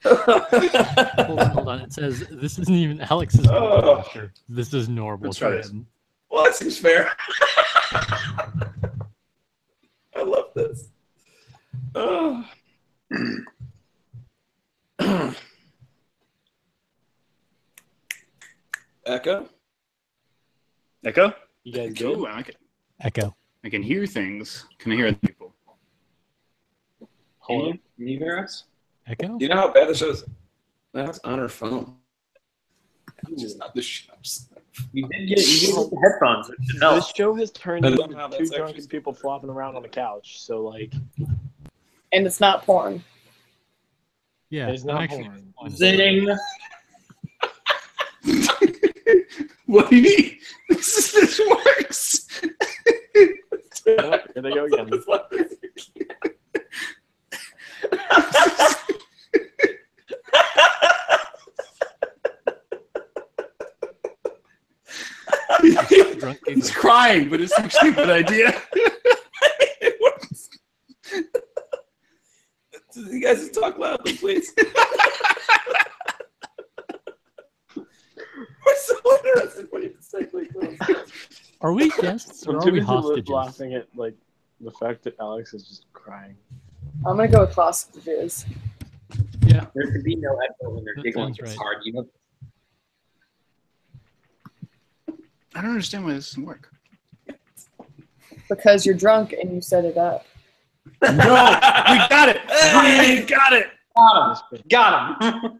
C: Hold on. It says this isn't even Alex's.
B: Oh.
C: This is normal.
B: Let's try this.
C: Trade.
B: Well, that seems fair. I love this. Oh. Echo?
A: Echo?
F: You guys good?
A: Ooh, I like it.
C: Echo.
A: I can hear things. Can I hear other people?
F: Hold on.
D: Can you hear us?
C: Echo.
B: You know how bad this is? That's on her phone. Just not the shows.
D: You did get the headphones. It should help.
F: This show has turned
B: I
F: into
B: don't know how
F: two
B: that's
F: drunken
B: actually-
F: people flopping around on the couch. So like,
E: And it's not porn.
C: Yeah.
F: it's not
C: I'm actually
F: porn.
D: Zing.
A: What do you mean? This works.
F: Nope, here they go again.
C: Drunk people.
A: He's crying, but it's actually a good idea.
B: It works. You guys just talk loudly, please. We're so interested when you say like that.
C: Are we guests or
F: I'm
C: are
F: too
C: we
F: busy
C: hostages?
F: laughing at like the fact that Alex is just crying.
E: I'm gonna go with hostages.
C: Yeah.
D: There could be no echo when they're
C: That
D: giggling.
C: sounds
D: It's
C: right.
D: hard. You know.
A: I don't understand why this doesn't work.
E: Because you're drunk and you set it up.
A: No, we got it. We got it.
D: Got him.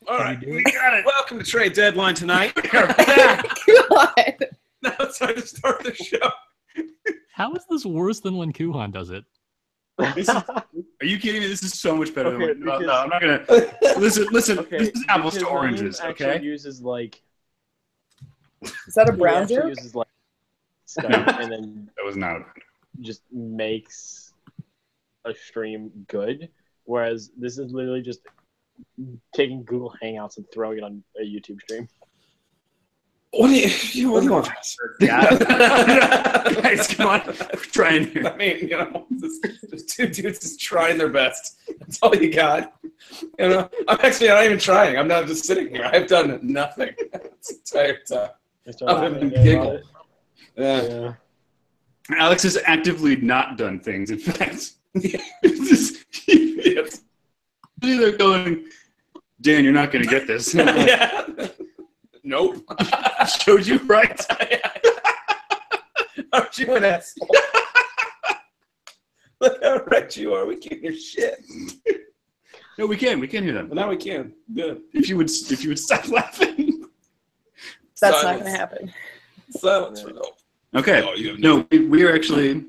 B: All right,
C: do
B: we got it. Welcome to Trade Deadline tonight.
A: We are back.
E: God.
B: Now it's time to start the show.
C: How is this worse than when Kuhan does it?
A: Are you kidding me? This is so much better
F: Okay,
A: than what, no,
F: because-
A: I'm not gonna listen.
F: Okay,
A: This is apples
F: because
A: to oranges,
F: Ryan
A: okay?
F: actually uses like
E: Is that a
F: he
E: brown
F: actually
E: joke?
F: uses like Skype and then
A: That was not.
F: just makes a stream good, whereas this is literally just taking Google Hangouts and throwing it on a YouTube stream.
B: What do you want?
A: Guys, come on. We're trying here.
B: I mean, you know, just two dudes just trying their best. That's all you got. You know, I'm actually not even trying. I'm not just sitting here. I've done nothing this entire time.
F: I started
B: Other than
F: laughing
B: giggle.
F: about it.
B: Yeah.
F: Yeah.
A: Alex has actively not done things. In fact, yes. They're going, Dan, you're not going to get this. And I'm like,
B: Yeah.
A: nope. I showed you right.
B: Aren't you an asshole? Look how right you are. We can't hear shit.
A: No, we can. We can hear them.
B: But now we can. Good.
A: If you would stop laughing.
E: That's
B: Silence.
E: not gonna happen.
B: Silence for no.
A: Okay.
B: Oh, you have
A: No, we are actually.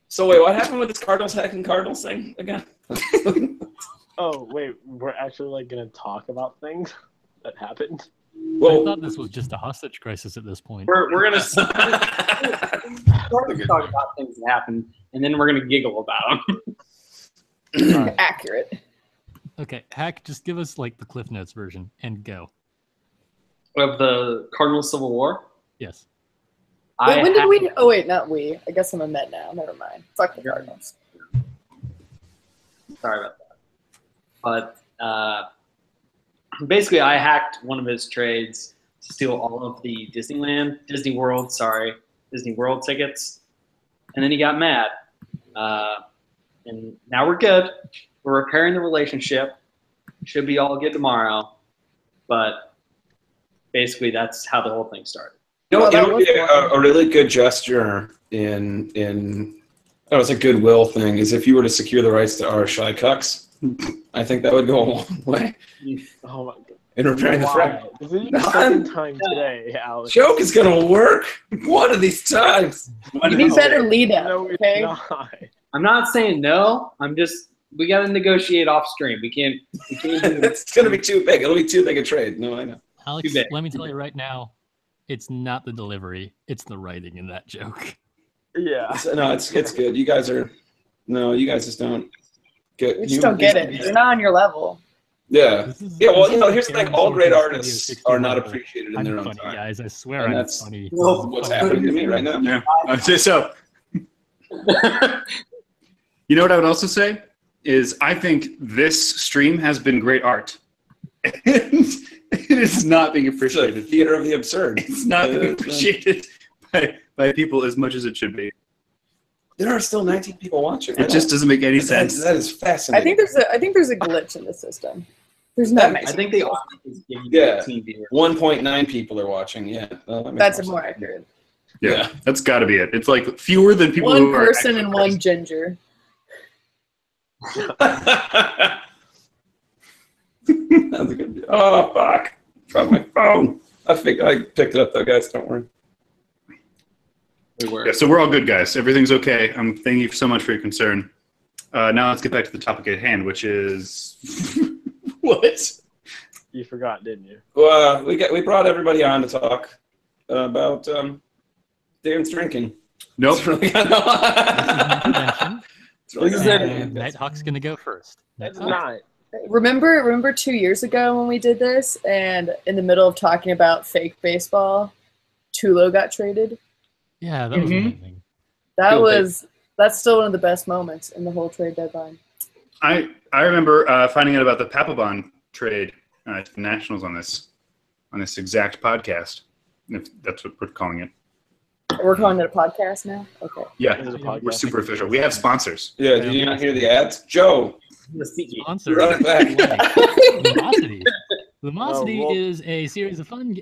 B: So wait, what happened with this Cardinals hacking Cardinals thing again?
F: Oh wait, we're actually like gonna talk about things that happened.
C: I
B: Well,
C: thought this was just a hostage crisis at this point.
D: We're gonna start to talk about things that happened, and then we're gonna giggle about them.
E: Accurate.
C: Okay, Hack, just give us like the Cliff Notes version and go.
D: Of the Cardinal Civil War.
C: Yes.
E: Wait, when did we? Oh wait, not we. I guess I'm a Met now. Never mind. Fuck the Cardinals.
D: Sorry about that. But Basically, I hacked one of his trades to steal all of the Disney World tickets, and then he got mad. And now we're good. We're repairing the relationship. Should be all good tomorrow. But basically, that's how the whole thing started.
B: You know,
E: Well, that
B: it would be
E: was
B: a really good gesture in it's a goodwill thing, is if you were to secure the rights to our Shy Cucks. I think that would go a long way
F: Oh my god.
B: in repairing the friend.
F: Why? This is the second time today, Alex.
B: Joke is gonna work one of these times.
E: You need better lead up,
F: No, it's
E: okay?
F: not.
D: I'm not saying no. We got to negotiate off stream. We can't do it.
B: It's gonna be too big. It'll be too big a trade. No, I know.
C: Alex,
D: Too bad.
C: let me tell you right now, it's not the delivery, it's the writing in that joke.
F: Yeah.
B: No, it's good. You guys just don't get.
E: We just don't get it. You're not on your level.
B: Yeah.
C: This is-
B: Yeah, well,
C: this is
B: here's the thing.
C: Karen
B: All great
C: Sorkin's
B: artists
C: Studio
B: are not
C: 61.
B: appreciated in
C: I'm
B: their own
C: funny,
B: time.
C: guys. I swear
B: And
C: I'm
B: that's-
C: funny.
D: Well,
B: What's happening to me right now?
A: Yeah. So, you know what I would also say is I think this stream has been great art. And it is not being
B: It's a
A: appreciated.
B: theater of the absurd.
A: It's not being appreciated by people as much as it should be.
B: There are still 19 people watching.
A: It just doesn't make any
B: That-
A: sense.
B: That is
E: I
B: fascinating.
E: think there's a glitch in the system. There's no
B: That
E: makes
D: I think the audience is giving
B: Yeah.
D: 18 viewers.
B: 1.9 people are watching. Yeah, that makes
E: That's
B: more
E: more
B: sense.
E: accurate.
A: Yeah, that's got to be it. It's like fewer than people
E: One
A: who are
E: person
A: actually
E: and one ginger.
B: That's a good. Oh fuck! Dropped my phone. I picked it up though, guys. Don't worry.
D: We were.
A: Yeah, so we're all good, guys. Everything's okay. Thank you so much for your concern. Now let's get back to the topic at hand, which is what?
F: You forgot, didn't you?
B: Well, we brought everybody on to talk about Darren's drinking.
A: Nope.
B: It's really
C: Convention.
B: it's really
E: This is
B: got-
C: And Nighthawk's gonna go first.
F: It's
C: Nighthawk.
F: not.
E: Remember 2 years ago when we did this, and in the middle of talking about fake baseball, Tulo got traded.
C: Yeah, that was
A: Mhm.
C: amazing.
E: That's still one of the best moments in the whole trade deadline.
A: I remember finding out about the Papelbon trade to the Nationals on this exact podcast, if that's what we're calling it.
E: We're calling it a podcast now. Okay.
A: Yeah,
F: It is a podcast.
A: we're super official. We have sponsors.
B: Yeah, did you not hear the ads? Joe,
D: The seat.
C: Sponsor.
B: run it back.
C: Lumosity. Lumosity
F: Oh, well-
C: is a series of fun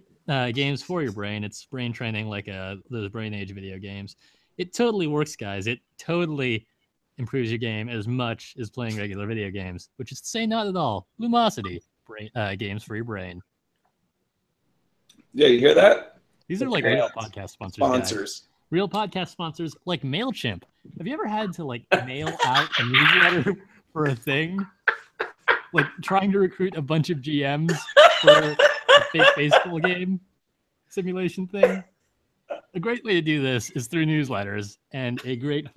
C: games for your brain. It's brain training like those Brain Age video games. It totally works, guys. It totally improves your game as much as playing regular video games, which is to say not at all. Lumosity, games for your brain.
B: Yeah, you hear that?
C: These are like
B: Okay.
C: real podcast sponsors. Guys.
B: Sponsors.
C: Real podcast sponsors like MailChimp. Have you ever had to like mail out a newsletter for a thing? Like trying to recruit a bunch of GMs for a fake baseball game simulation thing? A great way to do this is through newsletters, and a great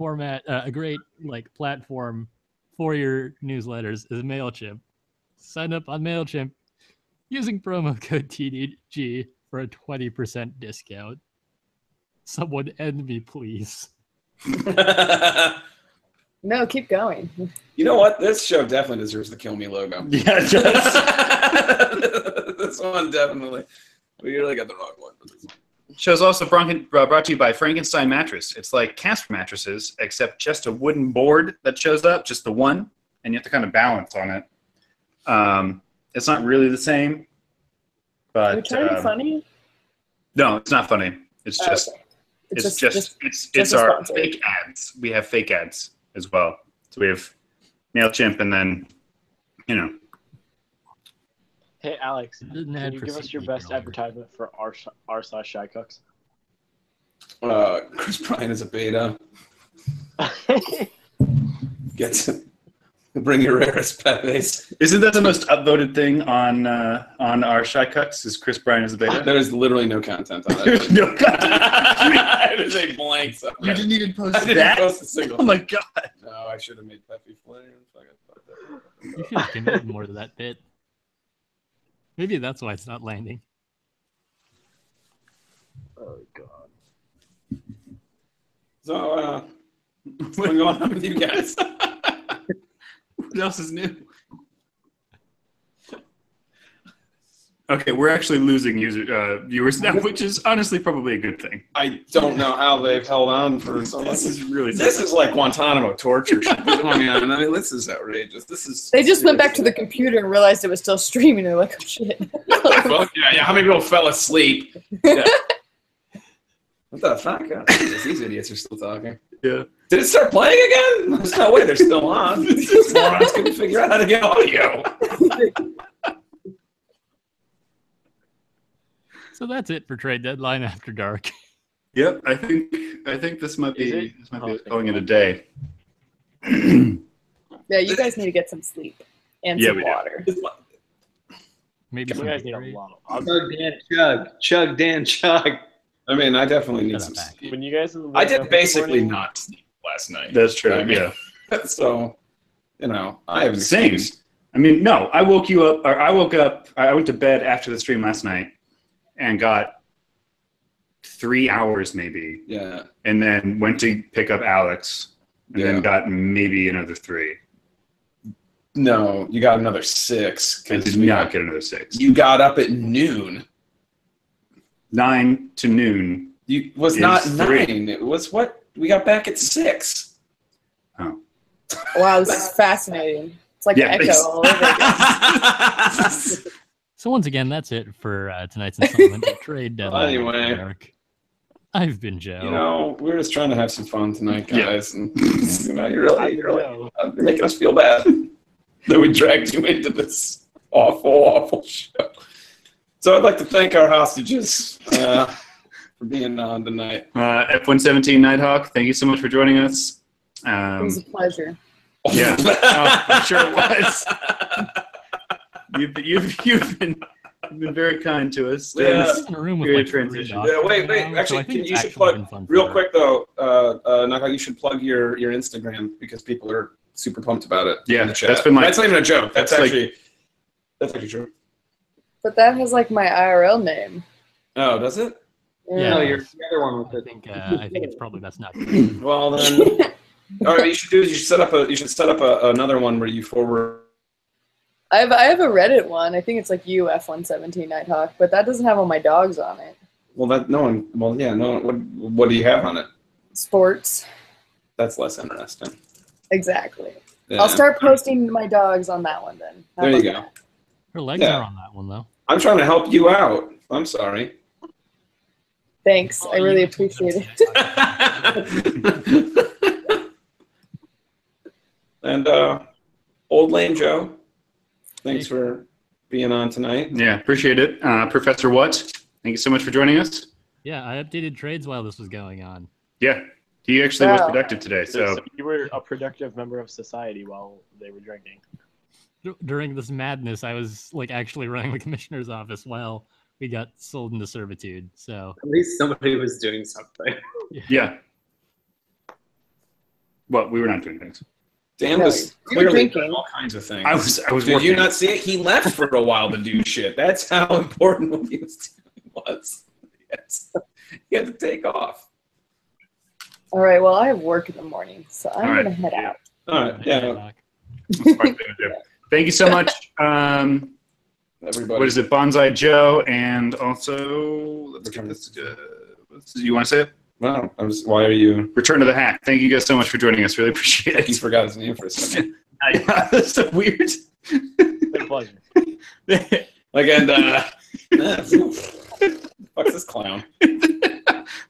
C: platform for your newsletters is MailChimp. Sign up on MailChimp using promo code TDG for a 20% discount. Someone end me, please.
E: No, keep going.
B: You know what? This show definitely deserves the Kill Me logo.
A: Yeah, it does.
B: This one definitely. We really got the wrong one.
A: Show's also brought to you by Frankenstein Mattress. It's like Casper mattresses, except just a wooden board that shows up, just the one, and you have to kind of balance on it. It's not really the same,
E: Are you
A: but
E: trying to be funny?
A: no, it's not funny. It's
E: Oh,
A: just
E: okay.
A: it's
E: a
A: our
E: sponsor.
A: fake ads. We have fake ads as well. So we have MailChimp, and then
F: Hey, Alex,
C: Didn't
F: can
C: add
F: you
C: for
F: give us your
C: CP
F: best
C: earlier.
F: advertisement for r/Shy Cooks?
B: Chris Bryant is a beta. Gets bring your rarest pepes.
A: isn't that the most upvoted thing on our Shy Cucks? Is Chris Bryan as a beta?
B: There is literally no content on
A: There's
B: it.
A: no
B: It is a blank subject.
A: You didn't even post
B: I didn't
A: that.
B: post a single.
A: Oh my god!
B: No, I should have made Peppy Flynn.
C: You should have committed more to that bit. Maybe that's why it's not landing.
F: Oh God.
B: So, what's going on with you guys?
A: What else is new? Okay, we're actually losing viewers now, which is honestly probably a good thing.
B: I don't know how they've held on for so long.
A: This is really
B: This is like Guantanamo torture. I mean, this is outrageous. This is.
E: They just went back to the computer and realized it was still streaming. They're like, oh shit.
B: Well, yeah. How many people fell asleep? Yeah. What the fuck? These idiots are still talking.
A: Yeah.
B: Did it start playing again? There's no way they're still on. These morons couldn't figure out how to get audio.
C: So that's it for Trade Deadline After Dark.
A: Yep, I think this might
F: Is
A: be
F: it?
A: calling it a day.
E: Yeah, you guys need to get some sleep and
A: Yeah,
E: some
A: we do.
E: water.
C: Maybe
F: You
C: some
F: guys need a
C: Gatorade.
F: lot of.
D: Chug, Dan, chug. Chug, Dan, chug.
B: I mean, I definitely need
C: Shut
B: some
C: up, Mac.
B: sleep.
F: When you guys.
B: I did basically not sleep last night.
A: That's true.
B: I mean,
A: Yeah.
B: So, I have an
A: Same.
B: excuse.
A: I mean, no, I woke you up, or I woke up. I went to bed after the stream last night, and got 3 hours maybe,
B: Yeah.
A: and then went to pick up Alex, and
B: Yeah.
A: then got maybe another 3.
B: No, you got another 6.
A: I did not get another 6.
B: You got up at noon.
A: 9 to noon.
B: You was
A: It's
B: not
A: 3.
B: 9. It was what? We got back at 6.
A: Oh.
E: Wow, this is fascinating. It's like
A: Yeah,
E: Echo
A: thanks.
E: all over again.
C: So once again, that's it for tonight's installment of Trade Deadline
B: Anyway.
C: After Dark. I've been Joe.
B: We're just trying to have some fun tonight,
A: Yeah.
B: guys. And you're making us feel bad that we dragged you into this awful show. So I'd like to thank our hostages for being on tonight.
A: F-117 Nighthawk, thank you so much for joining us.
E: It was a pleasure.
A: Yeah, oh, I'm sure it was. You've been very kind to us. during
B: Yeah.
A: this
C: In a room with
A: period
C: like
A: of
C: three
A: transition.
C: dogs
B: Yeah, wait.
C: right now, so
B: Actually,
C: I think it's
B: you should
C: actually been
B: plug
C: fun
B: real
C: for-
B: quick though. Naka, you should plug your Instagram because people are super pumped about it.
A: Yeah,
B: in the chat.
A: that's been like-
B: that's not even a joke. That's
A: that's like-
B: actually true.
E: But that has like my IRL name.
B: Oh, does it?
C: Yeah.
D: No, you're the other one with
C: I
D: it.
C: think it's probably best not to.
B: Well then, all right. You should set up another one where you forward.
E: I have a Reddit one. I think it's like F-117 Nighthawk, but that doesn't have all my dogs on it.
B: Well, that no one. Well, yeah, no. What do you have on it?
E: Sports.
B: That's less interesting.
E: Exactly.
B: Yeah.
E: I'll start posting my dogs on that one then. How
B: There you
E: about
B: go.
E: that?
C: Her legs
B: Yeah.
C: are on that one though.
B: I'm trying to help you out. I'm sorry.
E: Thanks. I really appreciate it.
B: And Old Lame Joe, thanks for being on tonight.
A: Yeah, appreciate it. Professor What, thank you so much for joining us.
C: Yeah, I updated trades while this was going on.
A: Yeah, he actually was
E: Wow.
A: productive today. So
F: you were a productive member of society while they were drinking.
C: During this madness, I was like actually running the commissioner's office while we got sold into servitude. So
D: At least somebody was doing something.
A: yeah. Well, we were not doing things.
B: Dan
E: No,
B: was
E: you were
B: clearly
E: drinking.
B: doing all kinds of things.
A: I was
B: Did
A: working.
B: you not see it? He left for a while to do shit. That's how important what he was doing was. Yes. He had to take off.
E: All right. Well, I have work in the morning, so I'm
A: All right.
E: gonna head out.
B: All right, yeah,
C: Doc.
A: Thank you so much.
B: everybody.
A: What is it, Bonsai Joe, and also let's get this. You want to say it?
B: Wow, why are you?
A: Return to the Hack. Thank you guys so much for joining us. Really appreciate
B: He
A: it.
B: forgot his name for a second.
A: That's so weird.
F: Been a pleasure.
B: Again, fuck this clown.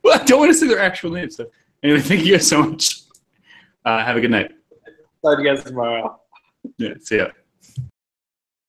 A: Well, I don't want to say their actual names. So anyway, thank you guys so much. Have a good night.
D: Talk to you guys tomorrow.
A: Yeah, see ya.